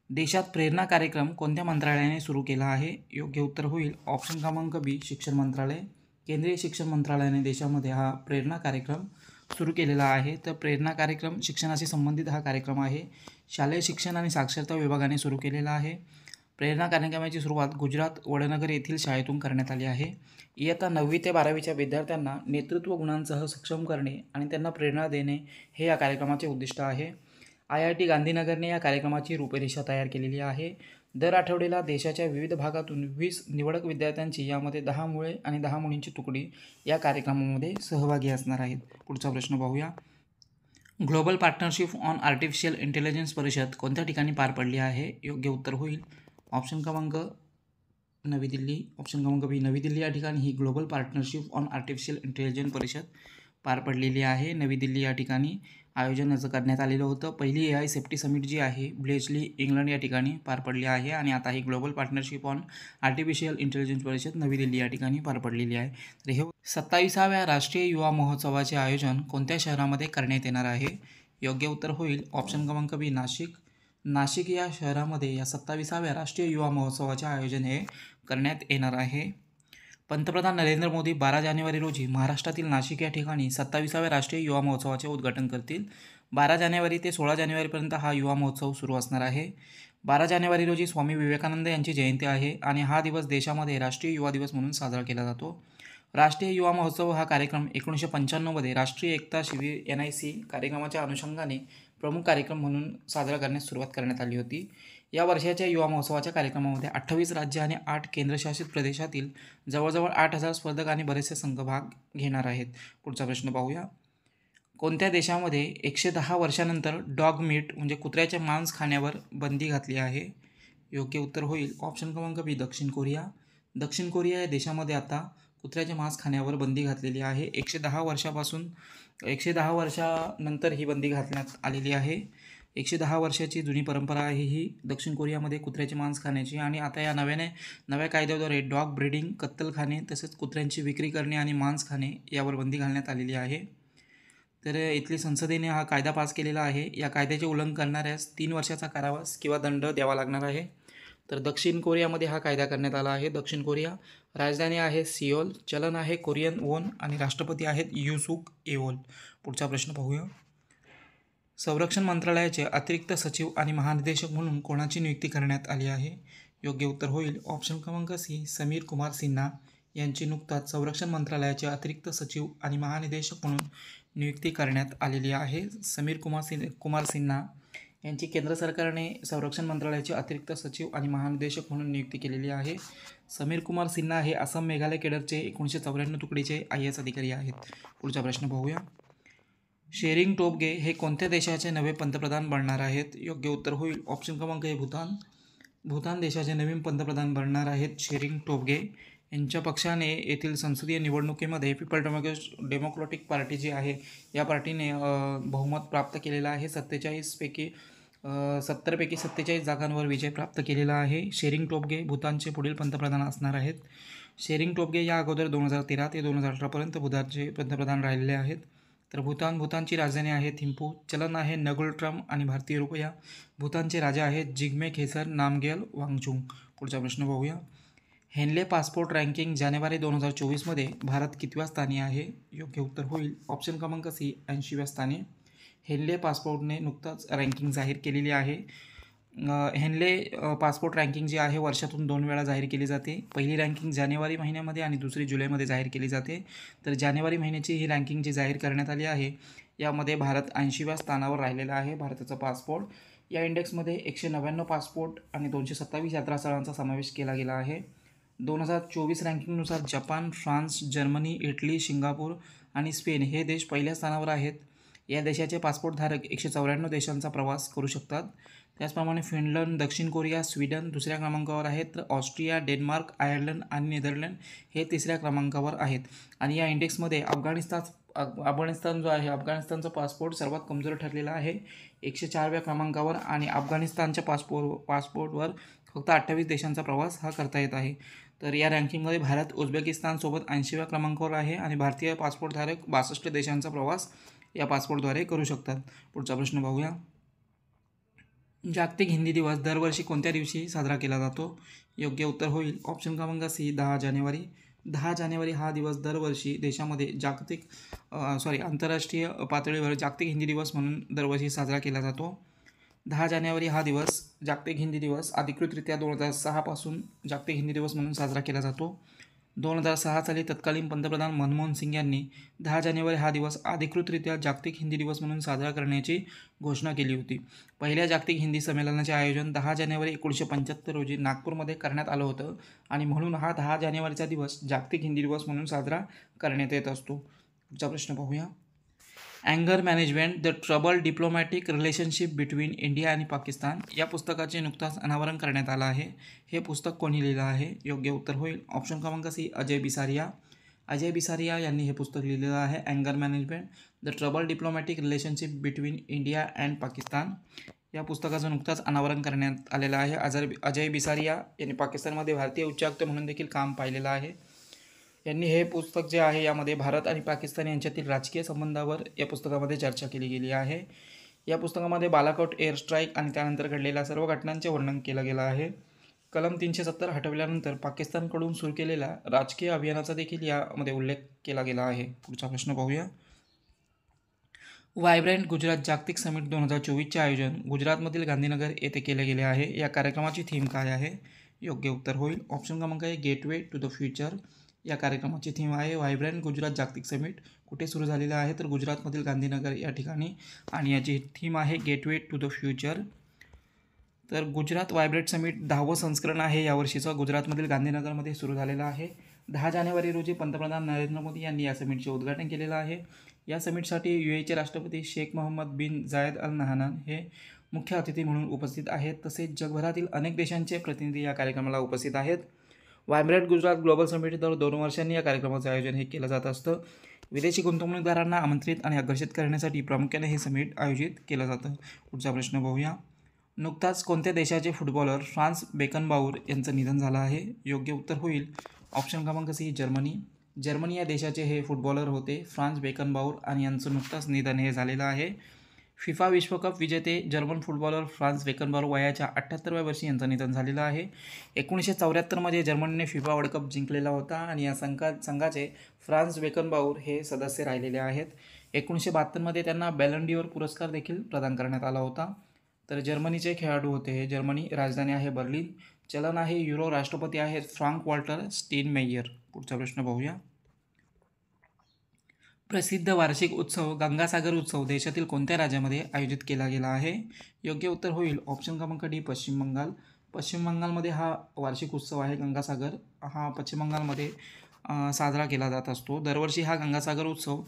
देशात प्रेरणा कार्यक्रम कोणत्या मंत्रालयाने सुरू केला आहे? योग्य उत्तर होईल ऑप्शन क्रमांक बी शिक्षण मंत्रालय. केंद्रीय शिक्षण मंत्रालयाने देशामध्ये हा प्रेरणा कार्यक्रम सुरू केलेला आहे. तर प्रेरणा कार्यक्रम शिक्षणाशी संबंधित हा कार्यक्रम आहे. शालेय शिक्षण आणि साक्षरता विभागाने सुरू केलेला आहे. प्रेरणा कार्यक्रमाची सुरुवात गुजरात वडनगर येथील शाळेतून करण्यात आली आहे. इयत्ता 9वी ते 12वीच्या विद्यार्थ्यांना नेतृत्व गुणांसह सक्षम करणे आणि त्यांना प्रेरणा देणे हे या कार्यक्रमाचे उद्दिष्ट आहे. IIT गांधीनगरने या कार्यक्रमाची रूपरेषा तयार केलेली आहे. दर आठवड्याला देशाच्या विविध भागातून 20 निवडक विद्यार्थ्यांची यामध्ये 10 मुळे आणि 10 मुलींची तुकडी या कार्यक्रमामध्ये सहभागी असणार आहेत. पुढचा प्रश्न पाहूया. Global partnership on artificial intelligence परिषद कोणत्या ठिकाणी पार पडली आहे? योग्य उत्तर होईल ऑप्शन क्रमांक नवी दिल्ली. ऑप्शन क्रमांक बी नवी दिल्ली या ठिकाणी ही global partnership on artificial intelligence परिषद पार पडलेली आहे. नवी दिल्ली या ठिकाणी आयोजन याचं करण्यात आलेलं होतं. पहिली AI सेफ्टी समिट जी आहे ब्लेजली इंग्लंड या ठिकाणी पार पडली आहे आणि आता ही global partnership on artificial intelligence परिषद नवी दिल्ली या ठिकाणी पार पडलेली आहे. तर हे 27व्या राष्ट्रीय युवा महोत्सवाचे आयोजन कोणत्या शहरामध्ये करण्यात येणार आहे? योग्य उत्तर होईल ऑप्शन क्रमांक बी नाशिक. नाशिक या शहरामध्ये या 27व्या राष्ट्रीय युवा महोत्सवाचे आयोजन हे करण्यात येणार आहे. पंतप्रधान नरेंद्र मोदी 12 जानेवारी रोजी महाराष्ट्रातील नाशिक या ठिकाणी 27व्या राष्ट्रीय युवा महोत्सवाचे उद्घाटन करतील. 12 जानेवारी ते 16 जानेवारीपर्यंत हा युवा महोत्सव सुरू असणार आहे. 12 जानेवारी रोजी स्वामी विवेकानंद यांची जयंती आहे आणि हा दिवस देशामध्ये राष्ट्रीय युवा दिवस म्हणून साजरा केला जातो. राष्ट्रीय युवा महोत्सव हा कार्यक्रम 1995मध्ये राष्ट्रीय एकता शिबिर NIC कार्यक्रमाच्या अनुषंगाने प्रमुख कार्यक्रम म्हणून साजरा करण्यास सुरुवात करण्यात आली होती. या वर्षाच्या युवा महोत्सवाच्या कार्यक्रमामध्ये 28 राज्य आणि 8 केंद्रशासित प्रदेशातील जवळजवळ 8,000 स्पर्धक आणि बरेचसे संघ भाग घेणार आहेत. पुढचा प्रश्न पाहूया. कोणत्या देशामध्ये 110 वर्षानंतर डॉग मीट म्हणजे कुत्र्याचे मांस खाण्यावर बंदी घातली आहे? योग्य उत्तर होईल ऑप्शन क्रमांक बी दक्षिण कोरिया. दक्षिण कोरिया या देशामध्ये आता कुत्र्याचे मांस खाण्यावर बंदी घातलेली आहे. 110 वर्षानंतर ही बंदी घालण्यात आलेली आहे. 110 वर्षाची जुनी परंपरा आहे ही दक्षिण कोरियामध्ये कुत्र्याचे मांस खाण्याची. आणि आता या नव्या कायद्याद्वारे डॉग ब्रीडिंग, कत्तलखाने तसेच कुत्र्यांची विक्री करणे आणि मांस खाणे यावर बंदी घालण्यात आलेली आहे. तर इथली संसदेने हा कायदा पास केलेला आहे. या कायद्याचे उल्लंघन करणाऱ्यास 3 वर्षाचा कारावास किंवा दंड द्यावा लागणार आहे. तर दक्षिण कोरियामध्ये हा कायदा करण्यात आला आहे. दक्षिण कोरिया राजधानी आहे सिओल, चलन आहे कोरियन वॉन आणि राष्ट्रपती आहेत युसूक येओल. पुढचा प्रश्न पाहूया. संरक्षण मंत्रालयाचे अतिरिक्त सचिव आणि महानिदेशक म्हणून कोणाची नियुक्ती करण्यात आली आहे? योग्य उत्तर होईल ऑप्शन क्रमांक सी, समीर कुमार सिन्हा यांची नुकताच संरक्षण मंत्रालयाचे अतिरिक्त सचिव आणि महानिदेशक म्हणून नियुक्ती करण्यात आलेली आहे. समीर कुमार सिन्हा यांची केंद्र सरकारने संरक्षण मंत्रालयाचे अतिरिक्त सचिव आणि महानिदेशक म्हणून नियुक्ती केलेली आहे. समीर कुमार सिन्हा हे आसाम, मेघालय, केडरचे 1994 तुकडीचे IAS अधिकारी आहेत. पुढचा प्रश्न पाहूया. शेरिंग टोब्गे हे कोणत्या देशाचे नवे पंतप्रधान बनणार आहेत? योग्य उत्तर होईल ऑप्शन क्रमांक ए, भूतान देशाचे नवीन पंतप्रधान बनणार आहेत शेरिंग टोब्गे. यांच्या पक्षाने येथील संसदीय निवडणुकीमध्ये पीपल डेमोक्रॅटिक पार्टी जी आहे या पार्टीने बहुमत प्राप्त केलेलं आहे. 70 पैकी 47 जागांवर विजय प्राप्त केलेला आहे. शेरिंग टोब्गे भूतानचे पुढील पंतप्रधान असणार आहेत. शेरिंग टोब्गे या अगोदर 2013 ते 2018पर्यंत भूतानचे पंतप्रधान राहिलेले आहेत. तर भूतानची राजधानी आहे थिम्पू, चलन आहे नगुल-ट्रम आणि भारतीय रुपया. भूतानचे राजा आहेत जिग्मे खेसर नामग्याल वांगचुक. पुढचा प्रश्न पाहूया. हेनले पासपोर्ट रँकिंग जानेवारी 2024मध्ये भारत कितव्या स्थानी आहे? योग्य उत्तर होईल ऑप्शन क्रमांक सी, 80व्या स्थानी. हेनले पासपोर्टने नुकताच रँकिंग जाहीर केलेली आहे. हेनले पासपोर्ट रँकिंग जी आहे वर्षातून 2 वेळा जाहीर केली जाते. पहिली रँकिंग जानेवारी महिन्यामध्ये आणि दुसरी जुलैमध्ये जाहीर केली जाते. तर जानेवारी महिन्याची ही रँकिंग जी जाहीर करण्यात आली आहे यामध्ये भारत 80व्या स्थानावर राहिलेला आहे. भारताचा पासपोर्ट या इंडेक्समध्ये 199 पासपोर्ट आणि 227 यात्रास्थळांचा समावेश केला गेला आहे. 2024 रँकिंगनुसार Japan, France, Germany, Italy, Singapore आणि स्पेन हे देश पहिल्या स्थानावर आहेत. या देशाचे पासपोर्टधारक 194 देशांचा प्रवास करू शकतात. त्याचप्रमाणे फिनलंड, दक्षिण कोरिया, स्वीडन दुसऱ्या क्रमांकावर आहेत. तर ऑस्ट्रिया, डेन्मार्क, आयर्लंड आणि नेदरलँड हे तिसऱ्या क्रमांकावर आहेत. आणि या इंडेक्समध्ये अफगाणिस्तान जो आहे अफगाणिस्तानचा पासपोर्ट सर्वात कमजोर ठरलेला आहे 104व्या क्रमांकावर. आणि अफगाणिस्तानच्या पासपोर्टवर फक्त 28 देशांचा प्रवास हा करता येत आहे. तर या रँकिंगमध्ये भारत उझबेकिस्तानसोबत 80व्या क्रमांकावर आहे आणि भारतीय पासपोर्टधारक 62 देशांचा प्रवास या पासपोर्टद्वारे करू शकतात. पुढचा प्रश्न पाहूया. जागतिक हिंदी दिवस दरवर्षी कोणत्या दिवशी साजरा केला जातो? योग्य उत्तर होईल ऑप्शन क्रमांक सी, 10 जानेवारी. 10 जानेवारी हा दिवस दरवर्षी देशामध्ये आंतरराष्ट्रीय पातळीवर जागतिक हिंदी दिवस म्हणून दरवर्षी साजरा केला जातो. 10 जानेवारी हा दिवस जागतिक हिंदी दिवस अधिकृतरित्या 2006 पासून जागतिक हिंदी दिवस म्हणून साजरा केला जातो. 2006 साली तत्कालीन पंतप्रधान मनमोहन सिंग यांनी 10 जानेवारी हा दिवस अधिकृतरित्या जागतिक हिंदी दिवस म्हणून साजरा करण्याची घोषणा केली होती. पहिल्या जागतिक हिंदी संमेलनाचे आयोजन 10 जानेवारी 1975 रोजी नागपूरमध्ये करण्यात आलं होतं आणि म्हणून हा 10 जानेवारीचा दिवस जागतिक हिंदी दिवस म्हणून साजरा करण्यात येत असतो. पुढचा प्रश्न पाहूया. अँगर management the trouble diplomatic relationship between India आणि पाकिस्तान या पुस्तकाचे नुकताच अनावरण करण्यात आलं आहे. हे पुस्तक कोणी लिहिलं आहे? योग्य उत्तर होईल ऑप्शन क्रमांक सी, अजय बिसारिया. अजय बिसारिया यांनी हे पुस्तक लिहिलेलं आहे अँगर management the trouble diplomatic relationship between India and Pakistan. या पुस्तकाचं नुकताच अनावरण करण्यात आलेलं आहे. अजय बिसारिया यांनी पाकिस्तानमध्ये भारतीय उच्चायुक्त म्हणून देखील काम पाहिलेलं आहे. यांनी हे पुस्तक जे आहे यामध्ये भारत आणि पाकिस्तान यांच्यातील राजकीय संबंधावर या पुस्तकामध्ये चर्चा केली गेली आहे. या पुस्तकामध्ये बालाकोट एअर स्ट्राईक आणि त्यानंतर घडलेल्या सर्व घटनांचे वर्णन केलं गेलं आहे. कलम 370 हटवल्यानंतर पाकिस्तानकडून सुरू केलेल्या राजकीय अभियानाचा देखील यामध्ये उल्लेख केला गेला आहे. पुढचा प्रश्न पाहूया. व्हायब्रंट गुजरात जागतिक समिट 2024चे आयोजन गुजरातमधील गांधीनगर येथे केले गेले आहे. या कार्यक्रमाची थीम काय आहे? योग्य उत्तर होईल ऑप्शन क्रमांक आहे, गेटवे टू द फ्युचर. या कार्यक्रमाची थीम आहे व्हायब्रंट गुजरात जागतिक समिट. कुठे सुरू झालेलं आहे? तर गुजरातमधील गांधीनगर या ठिकाणी आणि याची थीम आहे गेटवे टू द फ्युचर. तर गुजरात व्हायब्रंट समिट 10वं संस्करण आहे यावर्षीचं. गुजरातमधील गांधीनगरमध्ये सुरू झालेलं आहे. 10 जानेवारी रोजी पंतप्रधान नरेंद्र मोदी यांनी या समिटचे उद्घाटन केलेलं आहे. या समिटसाठी UAEचे राष्ट्रपती शेख मोहम्मद बिन जायद अल नहायान हे मुख्य अतिथी म्हणून उपस्थित आहेत. तसेच जगभरातील अनेक देशांचे प्रतिनिधी या कार्यक्रमाला उपस्थित आहेत. व्हायब्रंट गुजरात ग्लोबल समिट दर 2 वर्षांनी या कार्यक्रमाचं आयोजन हे केलं जात असतं. विदेशी गुंतवणूकदारांना आमंत्रित आणि आकर्षित करण्यासाठी प्रामुख्याने हे समिट आयोजित केलं जातं. पुढचा प्रश्न पाहूया. नुकताच कोणत्या देशाचे फुटबॉलर फ्रान्स बेकनबाऊर यांचं निधन झालं आहे? योग्य उत्तर होईल ऑप्शन क्रमांक सी जर्मनी. जर्मनी या देशाचे हे फुटबॉलर होते फ्रान्स बेकनबाऊर आणि यांचं नुकताच निधन हे झालेलं आहे. फिफा विश्वकप विजेते जर्मन फुटबॉलर फ्रान्स बेकनबाऊर वयाच्या 78व्या वर्षी यांचं निधन झालेलं आहे. 1974मध्ये जर्मनीने फिफा वर्ल्ड कप जिंकलेला होता आणि या संघाचे फ्रान्स बेकनबाऊर हे सदस्य राहिलेले आहेत. 1972मध्ये त्यांना बॅलन डी'ओर पुरस्कार देखील प्रदान करण्यात आला होता. तर जर्मनीचे खेळाडू होते हे. जर्मनी राजधानी आहे बर्लिन. चलन आहे युरो. राष्ट्रपती आहेत फ्रांक वॉल्टर स्टेनमेयर. पुढचा प्रश्न पाहूया. प्रसिद्ध वार्षिक उत्सव गंगासागर उत्सव देशातील कोणत्या राज्यामध्ये आयोजित केला गेला आहे? योग्य उत्तर होईल ऑप्शन क्रमांक डी पश्चिम बंगाल. पश्चिम बंगालमध्ये हा वार्षिक उत्सव आहे गंगासागर. हा पश्चिम बंगालमध्ये साजरा केला जात असतो. दरवर्षी हा गंगासागर उत्सव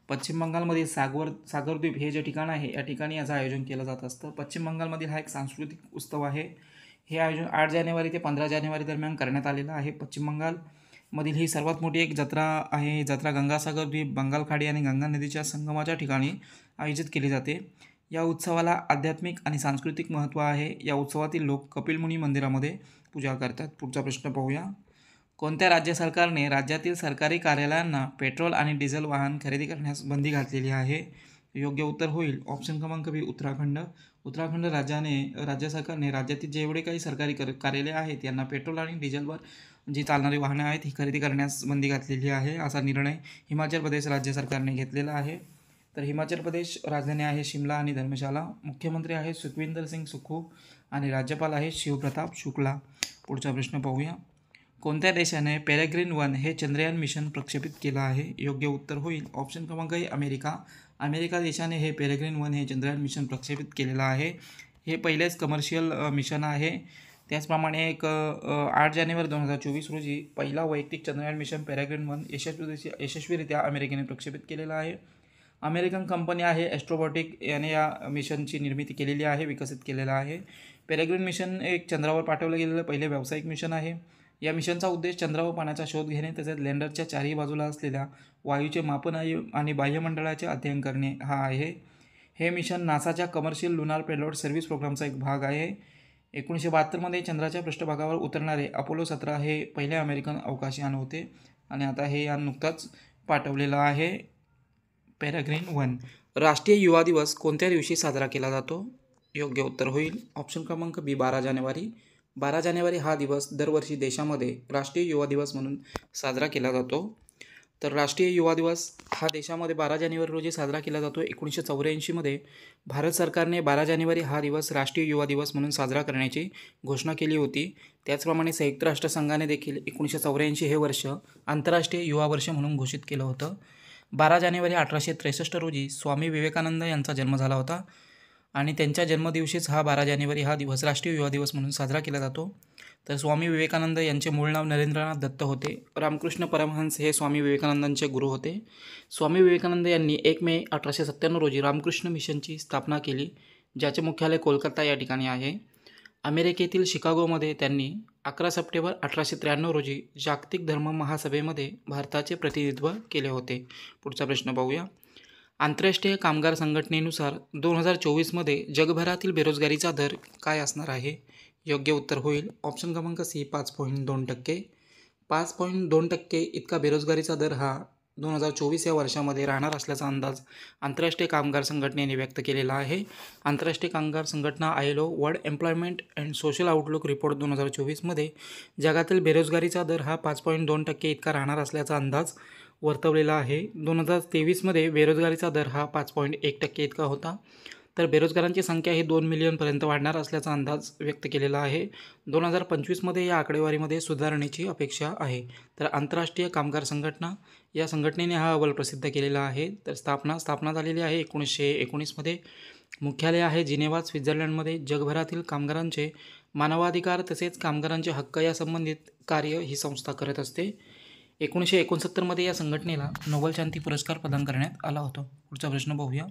पश्चिम बंगालमधील सागरद्वीप हे जे ठिकाण आहे या ठिकाणी याचं आयोजन केलं जात असतं. पश्चिम बंगालमधील हा एक सांस्कृतिक उत्सव आहे. हे आयोजन 8 जानेवारी ते 15 जानेवारी दरम्यान करण्यात आलेलं आहे. पश्चिम बंगालमधील ही सर्वात मोठी एक जत्रा आहे. ही जत्रा गंगासागर द्वीप, बंगाल खाडी आणि गंगा नदीच्या संगमाच्या ठिकाणी आयोजित केली जाते. या उत्सवाला आध्यात्मिक आणि सांस्कृतिक महत्त्व आहे. या उत्सवातील लोक कपिल मुनी मंदिरामध्ये पूजा करतात. पुढचा प्रश्न पाहूया. कोणत्या राज्य सरकारने राज्यातील सरकारी कार्यालयांना पेट्रोल आणि डिझेल वाहन खरेदी करण्यास बंदी घातलेली आहे? योग्य उत्तर होईल ऑप्शन क्रमांक बी उत्तराखंड. उत्तराखंड राज्य सरकारने राज्यातील जेवढे काही सरकारी कार्यालय आहेत यांना पेट्रोल आणि डिझेलवर जी चालणारी वाहनं आहेत ही खरेदी करण्यास बंदी घातलेली आहे. असा निर्णय हिमाचल प्रदेश राज्य सरकारने घेतलेला आहे. तर हिमाचल प्रदेश राजधानी आहे शिमला आणि धर्मशाला. मुख्यमंत्री आहेत सुखविंदर सिंग सुखू आणि राज्यपाल आहेत शिवप्रताप शुक्ला. पुढचा प्रश्न पाहूया. कोणत्या देशाने पेरेग्रीन-1 हे चंद्रयान मिशन प्रक्षेपित केलं आहे? योग्य उत्तर होईल ऑप्शन क्रमांक ए अमेरिका. अमेरिका देशाने हे पेरेग्रीन-1 हे चंद्रयान मिशन प्रक्षेपित केलेलं आहे. हे पहिलेच कमर्शियल मिशन आहे. त्याचप्रमाणे 8 जानेवारी 2024 रोजी पहिला वैयक्तिक चंद्रयान मिशन पेरेग्रीन-1 यशस्वीरित्या अमेरिकेने प्रक्षेपित केलेला आहे. अमेरिकन कंपनी आहे ॲस्ट्रोबॉटिक याने या मिशनची निर्मिती केलेली आहे, विकसित केलेला आहे. पेरेग्रीन मिशन एक चंद्रावर पाठवलं गेलेलं पहिले व्यावसायिक मिशन आहे. या मिशनचा उद्देश चंद्रावर पाण्याचा शोध घेणे तसेच लँडरच्या चारही बाजूला असलेल्या वायूचे मापन आणि बाह्यमंडळाचे अध्ययन करणे हा आहे. हे मिशन नासाच्या कमर्शियल लुनार पेलोड सर्व्हिस प्रोग्रामचा एक भाग आहे. 1972मध्ये चंद्राच्या पृष्ठभागावर उतरणारे अपोलो 17 हे पहिले अमेरिकन अवकाशयान होते आणि आता हे यान नुकताच पाठवलेलं आहे पेरेग्रीन-1. राष्ट्रीय युवा दिवस कोणत्या दिवशी साजरा केला जातो? योग्य उत्तर होईल ऑप्शन क्रमांक बी 12 जानेवारी. 12 जानेवारी हा दिवस दरवर्षी देशामध्ये राष्ट्रीय युवा दिवस म्हणून साजरा केला जातो. तर राष्ट्रीय युवा दिवस हा देशामध्ये 12 जानेवारी रोजी साजरा केला जातो. 1984मध्ये भारत सरकारने 12 जानेवारी हा दिवस राष्ट्रीय युवा दिवस म्हणून साजरा करण्याची घोषणा केली होती. त्याचप्रमाणे संयुक्त राष्ट्रसंघाने देखील 1984 हे वर्ष आंतरराष्ट्रीय युवा वर्ष म्हणून घोषित केलं होतं. 12 जानेवारी 1863 रोजी स्वामी विवेकानंद यांचा जन्म झाला होता आणि त्यांच्या जन्मदिवशीच हा 12 जानेवारी हा दिवस राष्ट्रीय युवा दिवस म्हणून साजरा केला जातो. तर स्वामी विवेकानंद यांचे मूळ नाव नरेंद्रनाथ दत्त होते. रामकृष्ण परमहंस हे स्वामी विवेकानंदांचे गुरु होते. स्वामी विवेकानंद यांनी 1 मे 1897 रोजी रामकृष्ण मिशनची स्थापना केली, ज्याचे मुख्यालय कोलकाता या ठिकाणी आहे. अमेरिकेतील शिकागोमध्ये त्यांनी 11 सप्टेंबर 1893 रोजी जागतिक धर्म महासभेमध्ये भारताचे प्रतिनिधित्व केले होते. पुढचा प्रश्न पाहूया. आंतरराष्ट्रीय कामगार संघटनेनुसार 2024मध्ये जगभरातील बेरोजगारीचा दर काय असणार आहे? योग्य उत्तर होईल ऑप्शन क्रमांक सी 5.2%. 5.2% इतका बेरोजगारीचा दर हा 2024 या वर्षामध्ये राहणार असल्याचा अंदाज आंतरराष्ट्रीय कामगार संघटनेने व्यक्त केलेला आहे. आंतरराष्ट्रीय कामगार संघटना ILO world employment and social outlook report 2024मध्ये जगातील बेरोजगारीचा दर हा 5.2% इतका राहणार असल्याचा अंदाज वर्तवलेला आहे. 2023मध्ये बेरोजगारीचा दर हा 5.1% इतका होता. तर बेरोजगारांची संख्या ही 2 मिलियनपर्यंत वाढणार असल्याचा अंदाज व्यक्त केलेला आहे. 2025मध्ये या आकडेवारीमध्ये सुधारणेची अपेक्षा आहे. तर आंतरराष्ट्रीय कामगार संघटना या संघटनेने हा अहवाल प्रसिद्ध केलेला आहे. तर स्थापना झालेली आहे 1919मध्ये. मुख्यालय आहे जिनेव्हा स्वित्झर्लंडमध्ये. जगभरातील कामगारांचे मानवाधिकार तसेच कामगारांचे हक्क या संबंधित कार्य ही संस्था करत असते. 1969मध्ये या संघटनेला नोबेल शांती पुरस्कार प्रदान करण्यात आला होता. पुढचा प्रश्न पाहूया.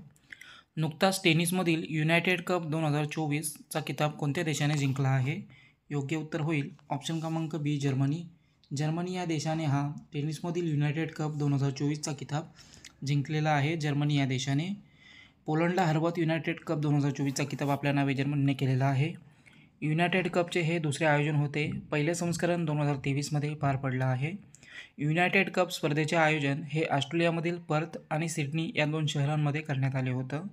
नुकताच टेनिसमधील युनायटेड कप 2024चा किताब कोणत्या देशाने जिंकला आहे? योग्य उत्तर होईल ऑप्शन क्रमांक बी जर्मनी. जर्मनी या देशाने हा टेनिसमधील युनायटेड कप 2024चा किताब जिंकलेला आहे जर्मनी या देशाने. पोलंडला हरवत युनायटेड कप 2024चा किताब आपल्या नावे जर्मनीने केलेला आहे. युनायटेड कपचे हे दुसरे आयोजन होते. पहिले संस्करण 2023मध्ये पार पडलं आहे. युनायटेड कप स्पर्धेचे आयोजन हे ऑस्ट्रेलियामधील पर्थ आणि सिडनी या 2 शहरांमध्ये करण्यात आले होतं.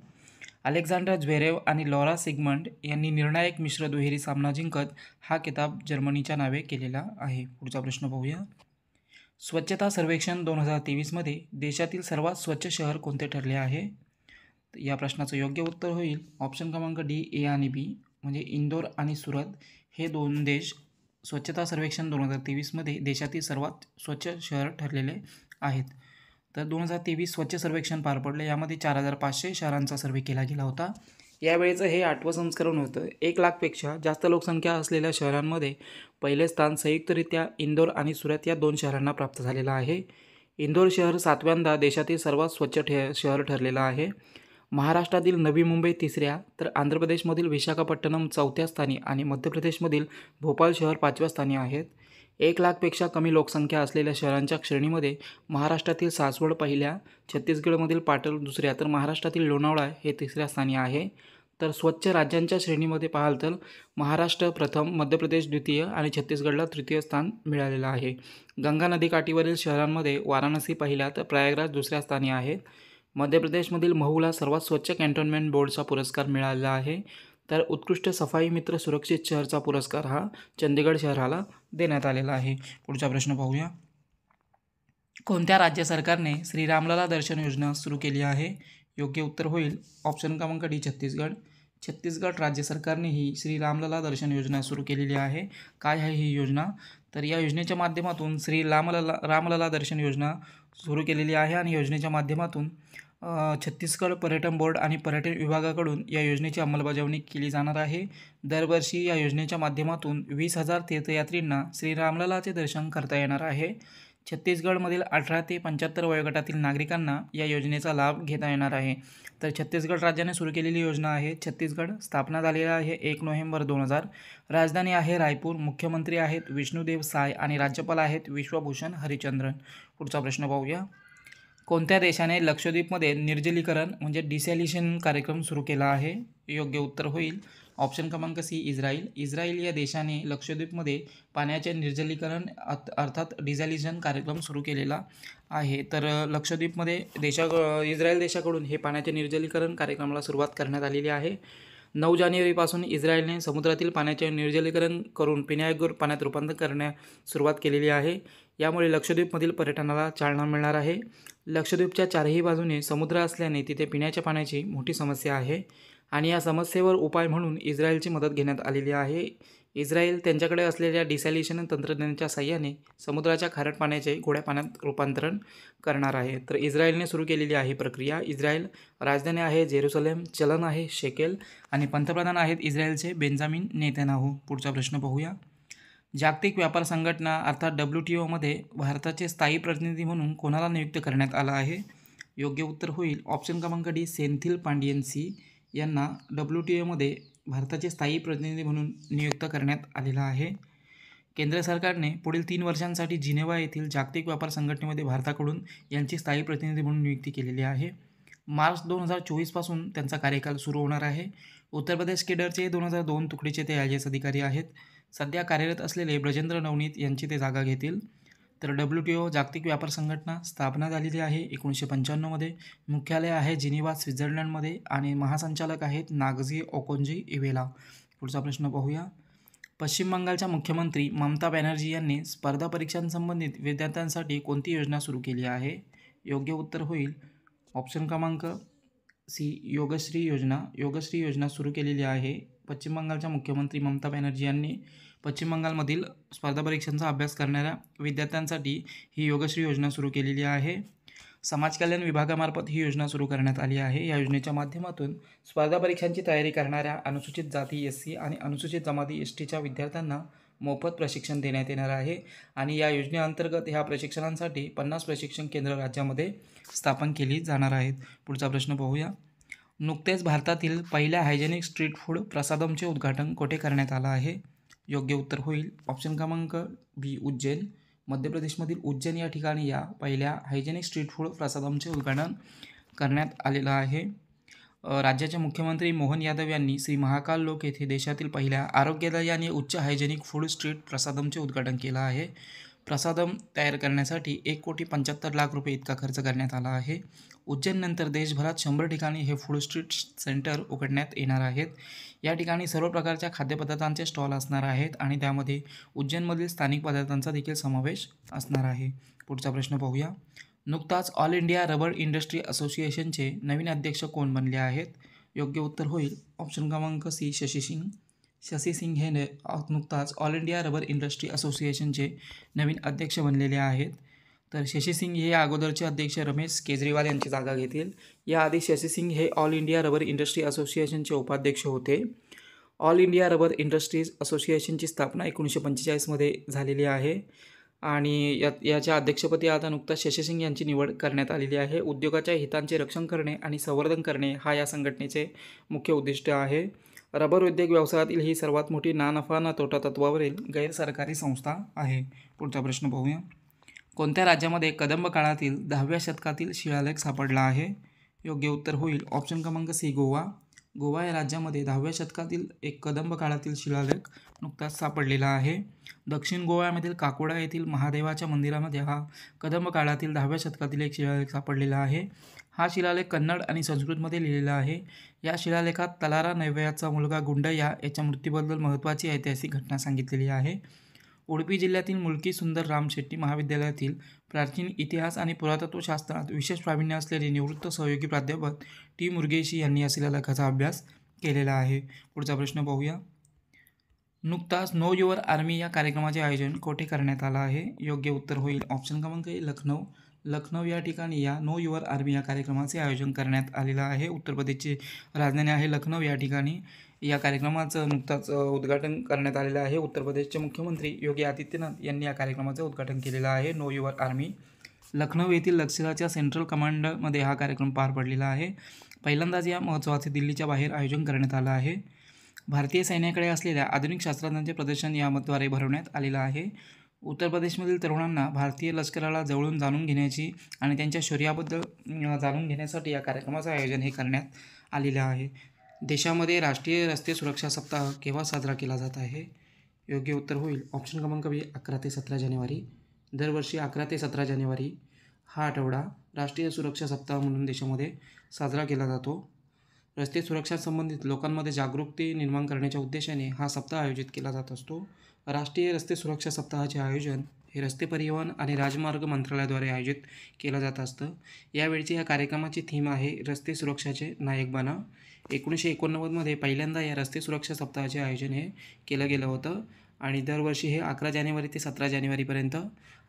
अलेक्झांडर झ्वेरेव आणि लॉरा सिगमंड यांनी निर्णायक मिश्र दुहेरी सामना जिंकत हा किताब जर्मनीच्या नावे केलेला आहे. पुढचा प्रश्न पाहूया. स्वच्छता सर्वेक्षण 2023मध्ये देशातील सर्वात स्वच्छ शहर कोणते ठरले आहे? या प्रश्नाचं योग्य उत्तर होईल ऑप्शन क्रमांक डी, ए आणि बी, म्हणजे इंदोर आणि सुरत हे 2 देश स्वच्छता सर्वेक्षण 2023मध्ये देशातील सर्वात स्वच्छ शहर ठरलेले आहेत. तर 2023 स्वच्छ सर्वेक्षण पार पडले. यामध्ये 4500 शहरांचा सर्वे केला गेला होता. यावेळेचं हे 8वं संस्करण होतं. 1 लाखपेक्षा जास्त लोकसंख्या असलेल्या शहरांमध्ये पहिले स्थान संयुक्तरित्या इंदोर आणि सुरत या 2 शहरांना प्राप्त झालेलं आहे. इंदोर शहर 7व्यांदा देशातील सर्वात स्वच्छ शहर ठरलेलं आहे. महाराष्ट्रातील नवी मुंबई 3ऱ्या, तर आंध्र प्रदेशमधील विशाखापट्टणम 4थ्या स्थानी आणि मध्य प्रदेशमधील भोपाळ शहर 5व्या स्थानी आहेत. 1 लाखपेक्षा कमी लोकसंख्या असलेल्या शहरांच्या श्रेणीमध्ये महाराष्ट्रातील सासवड पहिल्या, छत्तीसगडमधील पाटण दुसऱ्या, तर महाराष्ट्रातील लोणावळा हे 3ऱ्या स्थानी आहे. तर स्वच्छ राज्यांच्या श्रेणीमध्ये पाहाल तर महाराष्ट्र प्रथम, मध्य प्रदेश द्वितीय आणि छत्तीसगडला तृतीय स्थान मिळालेलं आहे. गंगा नदीकाठीवरील शहरांमध्ये वाराणसी पहिल्या, तर प्रयागराज 2ऱ्या स्थानी आहेत. मध्य प्रदेशमधील महूला सर्वात स्वच्छ कॅन्टोन्मेंट बोर्डचा पुरस्कार मिळालेला आहे. तर उत्कृष्ट सफाई मित्र सुरक्षित शहरचा पुरस्कार हा चंदीगड शहराला देण्यात आलेला आहे. पुढचा प्रश्न पाहूया. कोणत्या राज्य सरकारने श्री रामलला दर्शन योजना सुरू केली आहे? योग्य उत्तर होईल ऑप्शन क्रमांक डी, छत्तीसगड. छत्तीसगड राज्य सरकारने ही श्री रामलला दर्शन योजना सुरू केलेली आहे. काय आहे ही योजना? तर या योजनेच्या माध्यमातून श्री रामलला दर्शन योजना सुरू केलेली आहे आणि योजनेच्या माध्यमातून छत्तीसगड पर्यटन बोर्ड आणि पर्यटन विभागाकडून या योजनेची अंमलबजावणी केली जाणार आहे. दरवर्षी या योजनेच्या माध्यमातून 20,000 तीर्थयात्रींना श्री रामललाचे दर्शन करता येणार आहे. छत्तीसगडमधील 18 ते 75 वयोगटातील नागरिकांना या योजनेचा लाभ घेता येणार आहे. तर छत्तीसगड राज्याने सुरू केलेली योजना आहे. छत्तीसगड स्थापना झालेला आहे 1 नोव्हेंबर 2000. राजधानी आहे रायपूर. मुख्यमंत्री आहेत विष्णुदेव साय आणि राज्यपाल आहेत विश्वभूषण हरिचंद्रन. पुढचा प्रश्न पाहूया. कोणत्या देशाने लक्षद्वीपमध्ये निर्जलीकरण म्हणजे डिसॅलिनेशन कार्यक्रम सुरू केला आहे? योग्य उत्तर होईल ऑप्शन क्रमांक सी, इस्रायल. इस्रायल या देशाने लक्षद्वीपमध्ये पाण्याचे निर्जलीकरण अर्थात डिसॅलिनेशन कार्यक्रम सुरू केलेला आहे. तर लक्षद्वीपमध्ये इस्रायल देशाकडून हे पाण्याचे निर्जलीकरण कार्यक्रमाला सुरुवात करण्यात आलेली आहे. 9 जानेवारीपासून इस्रायलने समुद्रातील पाण्याचे निर्जलीकरण करून पिण्यायोग्य पाण्यात रूपांतर करण्यास सुरुवात केलेली आहे. यामुळे लक्षद्वीपमधील पर्यटनाला चालना मिळणार आहे. लक्षद्वीपच्या 4ही बाजूने समुद्र असल्याने तिथे पिण्याच्या पाण्याची मोठी समस्या आहे आणि या समस्येवर उपाय म्हणून इस्रायलची मदत घेण्यात आलेली आहे. इस्रायल त्यांच्याकडे असलेल्या डिसॅलिनेशन तंत्रज्ञानाच्या साहाय्याने समुद्राच्या खारट पाण्याचे गोड्या पाण्यात रूपांतरण करणार आहे. तर इस्रायलने सुरू केलेली आहे प्रक्रिया. इस्रायल राजधानी आहे जेरुसलेम, चलन आहे शेकेल आणि पंतप्रधान आहेत इस्रायलचे बेंजामिन नेतन्याहू. पुढचा प्रश्न पाहूया. जागतिक व्यापार संघटना अर्थात WTOमध्ये भारताचे स्थायी प्रतिनिधी म्हणून कोणाला नियुक्त करण्यात आलं आहे? योग्य उत्तर होईल ऑप्शन क्रमांक डी, सेंथिल पांडियनसी यांना WTOमध्ये भारताचे स्थायी प्रतिनिधी म्हणून नियुक्त करण्यात आलेला आहे. केंद्र सरकारने पुढील 3 वर्षांसाठी जिनेव्हा येथील जागतिक व्यापार संघटनेमध्ये भारताकडून यांची स्थायी प्रतिनिधी म्हणून नियुक्ती केलेली आहे. मार्च 2024 पासून त्यांचा कार्यकाल सुरू होणार आहे. उत्तर प्रदेश केडरचे 2002 तुकडीचे ते IAS अधिकारी आहेत. सध्या कार्यरत असलेले ब्रजेंद्र नवनीत यांची ते जागा घेतील. तर WTO जागतिक व्यापार संघटना स्थापना झालेली आहे 1995मध्ये. मुख्यालय आहे जिनिव्हा स्वित्झर्लंडमध्ये आणि महासंचालक आहेत नागझी ओकोंजी इवेला. पुढचा प्रश्न पाहूया. पश्चिम बंगालच्या मुख्यमंत्री ममता बॅनर्जी यांनी स्पर्धा परीक्षांसंबंधित विद्यार्थ्यांसाठी कोणती योजना सुरू केली आहे? योग्य उत्तर होईल ऑप्शन क्रमांक सी, योगश्री योजना. योगश्री योजना सुरू केलेली आहे. पश्चिम बंगालच्या मुख्यमंत्री ममता बॅनर्जी यांनी पश्चिम बंगालमधील स्पर्धा परीक्षांचा अभ्यास करणाऱ्या विद्यार्थ्यांसाठी ही योगश्री योजना सुरू केलेली आहे. समाज कल्याण विभागामार्फत ही योजना सुरू करण्यात आली आहे. या योजनेच्या माध्यमातून स्पर्धा परीक्षांची तयारी करणाऱ्या अनुसूचित जाती SC आणि अनुसूचित जमाती STच्या विद्यार्थ्यांना मोफत प्रशिक्षण देण्यात येणार आहे आणि या योजनेअंतर्गत ह्या प्रशिक्षणांसाठी 50 प्रशिक्षण केंद्र राज्यामध्ये स्थापन केली जाणार आहेत. पुढचा प्रश्न पाहूया. नुकतेच भारतातील पहिल्या हायजेनिक स्ट्रीट फूड प्रसादमचे उद्घाटन कोठे करण्यात आलं आहे? योग्य उत्तर होईल ऑप्शन क्रमांक बी, उज्जैन. मध्य प्रदेशमधील उज्जैन या ठिकाणी या पहिल्या हायजेनिक स्ट्रीट फूड प्रसादमचे उद्घाटन करण्यात आलेलं आहे. राज्याचे मुख्यमंत्री मोहन यादव यांनी श्री महाकाल लोक येथे देशातील पहिल्या आरोग्यदायी आणि उच्च हायजेनिक फूड स्ट्रीट प्रसादमचे उद्घाटन केलं आहे. प्रसादम तयार करण्यासाठी 1,75,00,000 रुपये इतका खर्च करण्यात आला आहे. उज्जैननंतर देशभरात 100 ठिकाणी हे फूड स्ट्रीट सेंटर उघडण्यात येणार आहेत. या ठिकाणी सर्व प्रकारच्या खाद्यपदार्थांचे स्टॉल असणार आहेत आणि त्यामध्ये उज्जैनमधील स्थानिक पदार्थांचा देखील समावेश असणार आहे. पुढचा प्रश्न पाहूया. नुकताच ऑल इंडिया रबर इंडस्ट्री असोसिएशनचे नवीन अध्यक्ष कोण बनले आहेत? योग्य उत्तर होईल ऑप्शन क्रमांक सी शशी सिंग. शशी सिंग हे नुकताच ऑल इंडिया रबर इंडस्ट्री असोसिएशनचे नवीन अध्यक्ष बनलेले आहेत. तर शशी सिंग हे अगोदरचे अध्यक्ष रमेश केजरीवाल यांची जागा घेतील. याआधी शशी सिंग हे ऑल इंडिया रबर इंडस्ट्री असोसिएशनचे उपाध्यक्ष होते. ऑल इंडिया रबर इंडस्ट्रीज असोसिएशनची स्थापना 1945मध्ये झालेली आहे आणि याच्या अध्यक्षपदी आता नुकताच शशी सिंग यांची निवड करण्यात आलेली आहे. उद्योगाच्या हितांचे रक्षण करणे आणि संवर्धन करणे हा या संघटनेचे मुख्य उद्दिष्ट आहे. रबर उद्योग व्यवसायातील ही सर्वात मोठी ना नफा ना तोटा तत्वावरील गैरसरकारी संस्था आहे. पुढचा प्रश्न पाहूया. कोणत्या राज्यामध्ये कदंब काळातील 10व्या शतकातील शिलालेख सापडला आहे? योग्य उत्तर होईल ऑप्शन क्रमांक सी गोवा. गोवा या राज्यामध्ये 10व्या शतकातील एक कदंब काळातील शिलालेख नुकताच सापडलेला आहे. दक्षिण गोव्यामधील काकोडा येथील महादेवाच्या मंदिरामध्ये हा कदंब काळातील 10व्या शतकातील एक शिलालेख सापडलेला आहे. हा शिलालेख कन्नड आणि संस्कृतमध्ये लिहिलेला आहे. या शिलालेखात तलारा नैवयाचा मुलगा गुंडय्या याच्या मृत्यूबद्दल महत्त्वाची ऐतिहासिक घटना सांगितलेली आहे. उडुपी जिल्ह्यातील मुलकी सुंदर राम शेट्टी महाविद्यालयातील प्राचीन इतिहास आणि पुरातत्वशास्त्रात विशेष प्रावीण्य असलेले निवृत्त सहयोगी प्राध्यापक टी मुरगेशी यांनी या शिलालेखाचा अभ्यास केलेला आहे. पुढचा प्रश्न पाहूया. नुकताच नो युअर आर्मी या कार्यक्रमाचे आयोजन कोठे करण्यात आलं आहे? योग्य उत्तर होईल ऑप्शन क्रमांक ए लखनौ. लखनौ या ठिकाणी या नो युअर आर्मी या कार्यक्रमाचे आयोजन करण्यात आलेलं आहे. उत्तर प्रदेशची राजधानी आहे लखनौ. या ठिकाणी या कार्यक्रमाचं नुकताच उद्घाटन करण्यात आलेलं आहे. उत्तर प्रदेशचे मुख्यमंत्री योगी आदित्यनाथ यांनी या कार्यक्रमाचं उद्घाटन केलेलं आहे. Know your army. लखनौ येथील लष्कराच्या सेंट्रल कमांडमध्ये हा कार्यक्रम पार पडलेला आहे. पहिल्यांदाच या महोत्सवाचे दिल्लीच्या बाहेर आयोजन करण्यात आलं आहे. भारतीय सैन्याकडे असलेल्या आधुनिक शास्त्रज्ञांचे प्रदर्शन याद्वारे भरवण्यात आलेलं आहे. उत्तर प्रदेशमधील तरुणांना भारतीय लष्कराला जवळून जाणून घेण्याची आणि त्यांच्या शौर्याबद्दल जाणून घेण्यासाठी या कार्यक्रमाचं आयोजन हे करण्यात आलेलं आहे. देशामध्ये राष्ट्रीय रस्ते सुरक्षा सप्ताह केव्हा साजरा केला जात आहे? योग्य उत्तर होईल ऑप्शन क्रमांक बी 11 ते 17 जानेवारी. दरवर्षी 11 ते 17 जानेवारी हा आठवडा राष्ट्रीय सुरक्षा सप्ताह म्हणून देशामध्ये साजरा केला जातो. रस्ते सुरक्षा संबंधित लोकांमध्ये जागरूकता निर्माण करण्याच्या उद्देशाने हा सप्ताह आयोजित केला जात असतो. राष्ट्रीय रस्ते सुरक्षा सप्ताहाचे आयोजन हे रस्ते परिवहन आणि राजमार्ग मंत्रालयाद्वारे आयोजित केलं जात असतं. यावेळची या कार्यक्रमाची थीम आहे रस्ते सुरक्षाचे नायक बना. 1989मध्ये पहिल्यांदा या रस्ते सुरक्षा सप्ताहाचे आयोजन हे केलं गेलं होतं आणि दरवर्षी हे 11 जानेवारी ते 17 जानेवारीपर्यंत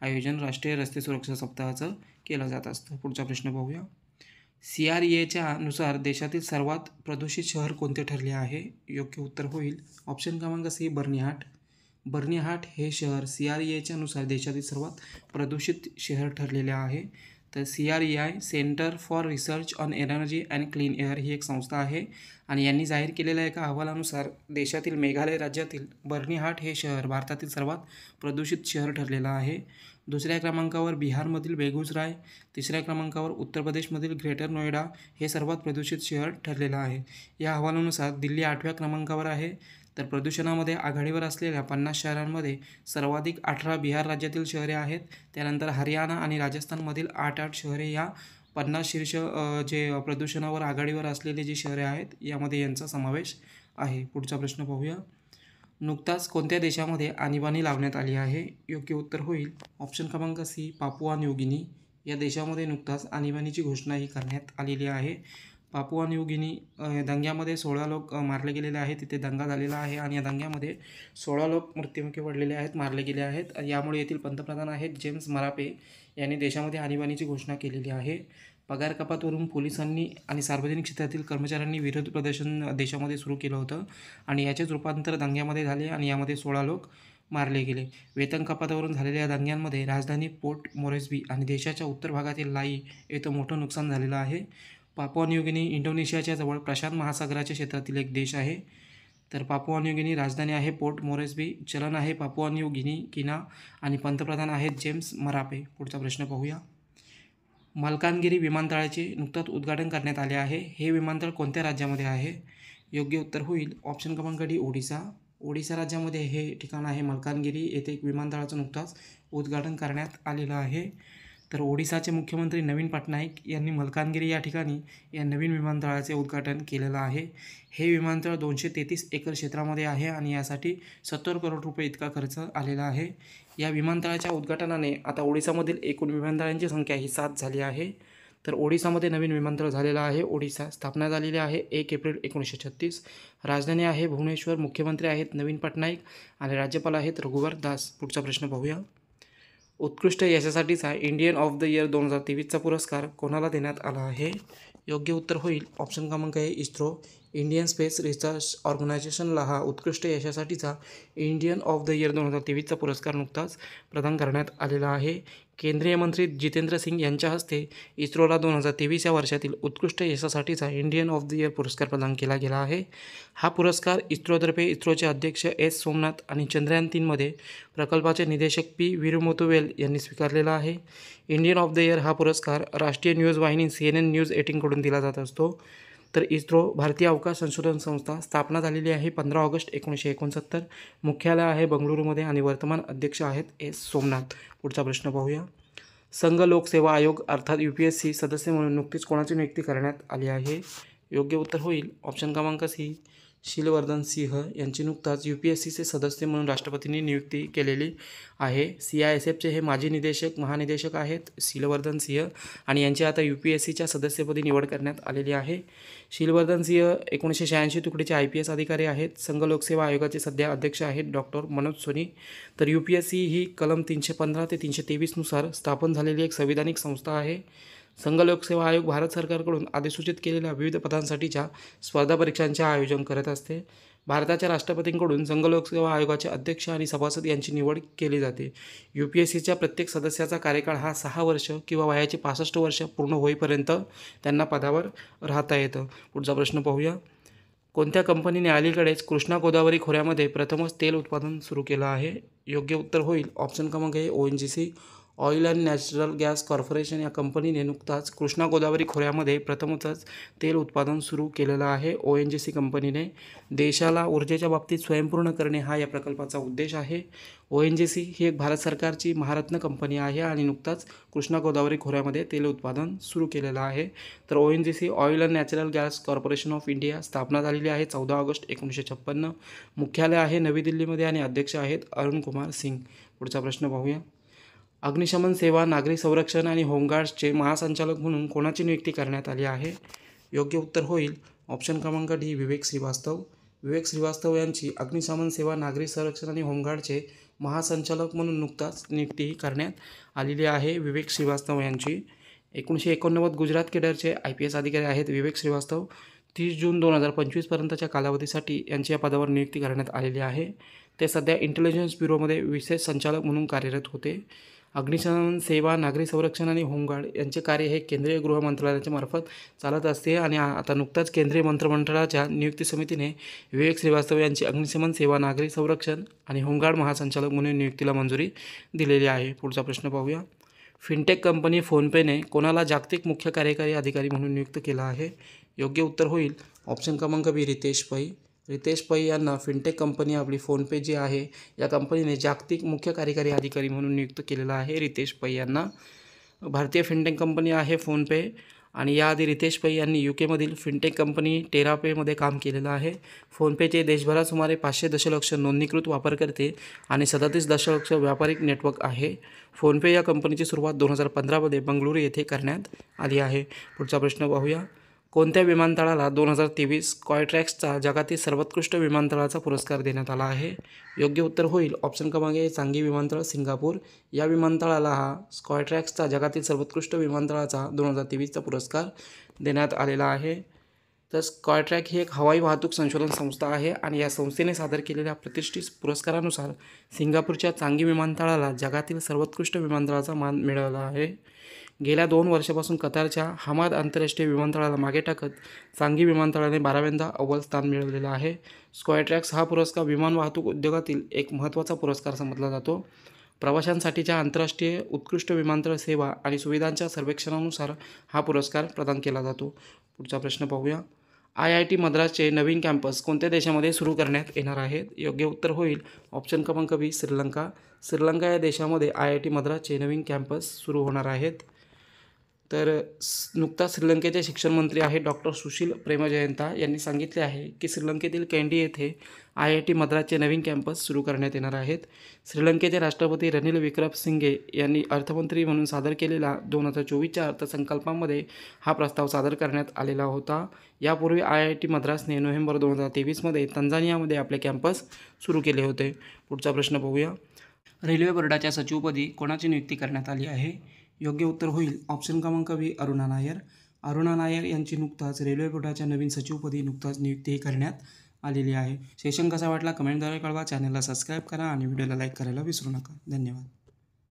आयोजन राष्ट्रीय रस्ते सुरक्षा सप्ताहाचं केलं जात असतं. पुढचा प्रश्न पाहूया. CREAच्या नुसार देशातील सर्वात प्रदूषित शहर कोणते ठरले आहे? योग्य उत्तर होईल ऑप्शन क्रमांक सी बर्निहाट. बर्निहाट हे शहर CREAच्या नुसार देशातील सर्वात प्रदूषित शहर ठरलेले आहे. तर CREI centre for research on energy and clean air ही एक संस्था आहे आणि यांनी जाहीर केलेल्या एका अहवालानुसार देशातील मेघालय राज्यातील बर्निहाट हे शहर भारतातील सर्वात प्रदूषित शहर ठरलेलं आहे. दुसऱ्या क्रमांकावर बिहारमधील बेगुसराय, तिसऱ्या क्रमांकावर उत्तर प्रदेशमधील ग्रेटर नोएडा हे सर्वात प्रदूषित शहर ठरलेलं आहे. या अहवालानुसार दिल्ली 8व्या क्रमांकावर आहे. तर प्रदूषणामध्ये आघाडीवर असलेल्या 50 शहरांमध्ये सर्वाधिक 18 बिहार राज्यातील शहरे आहेत. त्यानंतर हरियाणा आणि राजस्थानमधील 8 शहरे या 50 शीर्ष जे प्रदूषणावर आघाडीवर असलेले जे शहरे आहेत यामध्ये यांचा समावेश आहे. पुढचा प्रश्न पाहूया. नुकताच कोणत्या देशामध्ये आणीबाणी लावण्यात आली आहे? योग्य उत्तर होईल ऑप्शन क्रमांक सी पापुआ न्यू गिनी. या देशामध्ये नुकताच आणीबाणीची घोषणाही करण्यात आलेली आहे. पापुआ न्यू गिनी दंग्यामध्ये 16 लोक मारले गेलेले आहेत. तिथे दंगा झालेला आहे आणि या दंग्यामध्ये 16 लोक मृत्युमुखी पडलेले आहेत, मारले गेले आहेत. यामुळे येथील पंतप्रधान आहेत जेम्स मरापे यांनी देशामध्ये आणीबाणीची घोषणा केलेली आहे. पगार कपातवरून पोलिसांनी आणि सार्वजनिक क्षेत्रातील कर्मचाऱ्यांनी विरोध प्रदर्शन देशामध्ये सुरू केलं होतं आणि याचेच रूपांतर दंग्यामध्ये झाले आणि यामध्ये 16 लोक मारले गेले. वेतन कपातावरून झालेल्या दंग्यांमध्ये राजधानी पोर्ट मोरेस्बी आणि देशाच्या उत्तर भागातील लाई येथे मोठं नुकसान झालेलं आहे. पापुआ न्यू गिनी इंडोनेशियाच्या जवळ प्रशांत महासागराच्या क्षेत्रातील एक देश आहे. तर पापुआ न्यू गिनी राजधानी आहे पोर्ट मोरेस्बी, चलन आहे पापुआ न्यू गिनी किना आणि पंतप्रधान आहेत जेम्स मरापे. पुढचा प्रश्न पाहूया. मलकानगिरी विमानतळाचे नुकताच उद्घाटन करण्यात आले आहे. हे विमानतळ कोणत्या राज्यामध्ये आहे? योग्य उत्तर होईल ऑप्शन क्रमांक डी ओडिसा. ओडिसा राज्यामध्ये हे ठिकाण आहे मलकानगिरी. येथे एक विमानतळाचं नुकताच उद्घाटन करण्यात आलेलं आहे. तर ओडिसाचे मुख्यमंत्री नवीन पटनाईक यांनी मलकानगिरी या ठिकाणी या नवीन विमानतळाचे उद्घाटन केलेलं आहे. हे विमानतळ 233 एकर क्षेत्रामध्ये आहे आणि यासाठी 70 करोड रुपये इतका खर्च आलेला आहे. या विमानतळाच्या उद्घाटनाने आता ओडिसामधील एकूण विमानतळांची संख्या ही 7 झाली आहे. तर ओडिसामध्ये नवीन विमानतळ झालेलं आहे. ओडिसा स्थापना झालेली आहे 1 एप्रिल 1936. राजधानी आहे भुवनेश्वर. मुख्यमंत्री आहेत नवीन पटनाईक आणि राज्यपाल आहेत रघुवर दास. पुढचा प्रश्न पाहूया. उत्कृष्ट यशासाठीचा इंडियन ऑफ द इयर 2023चा पुरस्कार कोणाला देण्यात आला आहे? योग्य उत्तर होईल ऑप्शन क्रमांक ए इस्रो. इंडियन स्पेस रिसर्च ऑर्गनायझेशनला हा उत्कृष्ट यशासाठीचा इंडियन ऑफ द इयर 2023चा पुरस्कार नुकताच प्रदान करण्यात आलेला आहे. केंद्रीय मंत्री जितेंद्र सिंग यांच्या हस्ते इस्रोला 2023 या वर्षातील उत्कृष्ट यशासाठीचा इंडियन ऑफ द इयर पुरस्कार प्रदान केला गेला आहे. हा पुरस्कार इस्रोतर्फे इस्रोचे अध्यक्ष एस सोमनाथ आणि चंद्रयान 3मध्ये प्रकल्पाचे निदेशक पी वीरमुथुवेल यांनी स्वीकारलेला आहे. इंडियन ऑफ द इयर हा पुरस्कार राष्ट्रीय न्यूज वाहिनी CNN न्यूज 18कडून दिला जात असतो. तर इस्रो भारतीय अवकाश संशोधन संस्था स्थापना झालेली आहे 15 ऑगस्ट 1969. मुख्यालय आहे बंगळुरूमध्ये आणि वर्तमान अध्यक्ष आहेत एस सोमनाथ. पुढचा प्रश्न पाहूया. संघ लोकसेवा आयोग अर्थात UPSC सदस्य म्हणून नुकतीच कोणाची नियुक्ती करण्यात आली आहे? योग्य उत्तर होईल ऑप्शन क्रमांक सी शीलवर्धन सिंह यांची नुकताच UPSCचे सदस्य म्हणून राष्ट्रपतींनी नियुक्ती केलेली आहे. CISFचे हे माजी महानिदेशक आहेत शीलवर्धन सिंह आणि यांची आता UPSCच्या सदस्यपदी निवड करण्यात आलेली आहे. शीलवर्धन सिंह 1986 तुकडीचे IPS अधिकारी आहेत. संघ लोकसेवा आयोगाचे सध्या अध्यक्ष आहेत डॉक्टर मनोज सोनी. तर UPSC ही कलम 315 ते 323 नुसार स्थापन झालेली एक संविधानिक संस्था आहे. संघ लोकसेवा आयोग भारत सरकारकडून अधिसूचित केलेल्या विविध पदांसाठीच्या स्पर्धा परीक्षांचे आयोजन करत असते. भारताच्या राष्ट्रपतींकडून संघ लोकसेवा आयोगाचे अध्यक्ष आणि सभासद यांची निवड केली जाते. UPSCच्या प्रत्येक सदस्याचा कार्यकाळ हा 6 वर्ष किंवा वयाची 65 वर्ष पूर्ण होईपर्यंत त्यांना पदावर राहता येतं. पुढचा प्रश्न पाहूया. कोणत्या कंपनीने अलीकडेच कृष्णा गोदावरी खोऱ्यामध्ये प्रथमच तेल उत्पादन सुरू केलं आहे? योग्य उत्तर होईल ऑप्शन क्रमांक ए ONGC. Oil and natural gas corporation या कंपनीने नुकताच कृष्णा गोदावरी खोऱ्यामध्ये प्रथमच तेल उत्पादन सुरू केलेलं आहे. ONGC कंपनीने देशाला ऊर्जेच्या बाबतीत स्वयंपूर्ण करणे हा या प्रकल्पाचा उद्देश आहे. ONGC ही एक भारत सरकारची महारत्न कंपनी आहे आणि नुकताच कृष्णा गोदावरी खोऱ्यामध्ये तेल उत्पादन सुरू केलेलं आहे. तर ONGC oil and natural gas corporation of India स्थापना झालेली आहे 14 ऑगस्ट 1956. मुख्यालय आहे नवी दिल्लीमध्ये आणि अध्यक्ष आहेत अरुण कुमार सिंग. पुढचा प्रश्न पाहूया. अग्निशमन सेवा, नागरी संरक्षण आणि होमगार्ड्सचे महासंचालक म्हणून कोणाची नियुक्ती करण्यात आली आहे? योग्य उत्तर होईल ऑप्शन क्रमांक डी विवेक श्रीवास्तव. विवेक श्रीवास्तव यांची अग्निशमन सेवा, नागरी संरक्षण आणि होमगार्डचे महासंचालक म्हणून नुकताच नियुक्ती करण्यात आलेली आहे. विवेक श्रीवास्तव यांची 1989 गुजरात केडरचे IPS अधिकारी आहेत. विवेक श्रीवास्तव 30 जून 2025 पर्यंतच्या कालावधीसाठी यांची या पदावर नियुक्ती करण्यात आलेली आहे. ते सध्या इंटेलिजन्स ब्युरोमध्ये विशेष संचालक म्हणून कार्यरत होते. अग्निशमन सेवा, नागरी संरक्षण आणि होमगार्ड यांचे कार्य हे केंद्रीय गृह मंत्रालयाच्या मार्फत चालत असते आणि आता नुकताच केंद्रीय मंत्रिमंडळाच्या नियुक्ती समितीने विवेक श्रीवास्तव यांची अग्निशमन सेवा, नागरी संरक्षण आणि होमगार्ड महासंचालक म्हणून नियुक्तीला मंजुरी दिलेली आहे. पुढचा प्रश्न पाहूया. फिनटेक कंपनी फोनपेने कोणाला जागतिक मुख्य कार्यकारी अधिकारी म्हणून नियुक्त केला आहे? योग्य उत्तर होईल ऑप्शन क्रमांक बी रितेश पै. रितेश पै यांना फिनटेक कंपनी आपली फोनपे जी आहे या कंपनीने जागतिक मुख्य कार्यकारी अधिकारी म्हणून नियुक्त केलेला आहे. रितेश पै यांना भारतीय फिनटेक कंपनी आहे फोनपे आणि याआधी रितेश पै यांनी UKमधील फिनटेक कंपनी टेरापेमध्ये काम केलेलं आहे. फोनपेचे देशभरात सुमारे 500 दशलक्ष नोंदणीकृत वापरकर्ते आणि 37 दशलक्ष व्यापारिक नेटवर्क आहे. फोनपे या कंपनीची सुरुवात 2015मध्ये बंगळुरू येथे करण्यात आली आहे. पुढचा प्रश्न पाहूया. कोणत्या विमानतळाला 2023 स्कायट्रॅक्सचा जगातील सर्वोत्कृष्ट विमानतळाचा पुरस्कार देण्यात आला आहे? योग्य उत्तर होईल ऑप्शन क्रमांक ए चांगी विमानतळ सिंगापूर. या विमानतळाला हा स्कायट्रॅक्सचा जगातील सर्वोत्कृष्ट विमानतळाचा 2023चा पुरस्कार देण्यात आलेला आहे. तर स्कायट्रॅक ही एक हवाई वाहतूक संशोधन संस्था आहे आणि या संस्थेने सादर केलेल्या प्रतिष्ठित पुरस्कारानुसार सिंगापूरच्या चांगी विमानतळाला जगातील सर्वोत्कृष्ट विमानतळाचा मान मिळाला आहे. गेल्या 2 वर्षापासून कतारच्या हमाद आंतरराष्ट्रीय विमानतळाला मागे टाकत सांगी विमानतळाने 12व्यांदा अव्वल स्थान मिळवलेलं आहे. स्कायट्रॅक्स हा पुरस्कार विमान वाहतूक उद्योगातील एक महत्त्वाचा पुरस्कार समजला जातो. प्रवाशांसाठीच्या आंतरराष्ट्रीय उत्कृष्ट विमानतळ सेवा आणि सुविधांच्या सर्वेक्षणानुसार हा पुरस्कार प्रदान केला जातो. पुढचा प्रश्न पाहूया. IIT मद्रासचे नवीन कॅम्पस कोणत्या देशामध्ये सुरू करण्यात येणार आहेत? योग्य उत्तर होईल ऑप्शन क्रमांक बी श्रीलंका. श्रीलंका या देशामध्ये IIT मद्रासचे नवीन कॅम्पस सुरू होणार आहेत. तर नुकताच श्रीलंकेचे शिक्षण मंत्री आहेत डॉक्टर सुशील प्रेमजयंता यांनी सांगितले आहे की श्रीलंकेतील कँडी येथे IIT मद्रासचे नवीन कॅम्पस सुरू करण्यात येणार आहेत. श्रीलंकेचे राष्ट्रपती रणिल विक्रमसिंघे यांनी अर्थमंत्री म्हणून सादर केलेला 2024च्या अर्थसंकल्पामध्ये हा प्रस्ताव सादर करण्यात आलेला होता. यापूर्वी IIT मद्रासने नोव्हेंबर 2023मध्ये तंजानियामध्ये आपले कॅम्पस सुरू केले होते. पुढचा प्रश्न पाहूया. रेल्वे बोर्डाच्या सचिवपदी कोणाची नियुक्ती करण्यात आली आहे? योग्य उत्तर होईल ऑप्शन क्रमांक बी अरुणा नायर. अरुणा नायर यांची नुकताच रेल्वे बोर्डाच्या नवीन सचिवपदी नियुक्ती करण्यात आलेली आहे. सेशन कसा वाटला कमेंटद्वारे कळवा. चॅनलला सबस्क्राईब करा आणि व्हिडिओला लाईक करायला विसरू नका. धन्यवाद.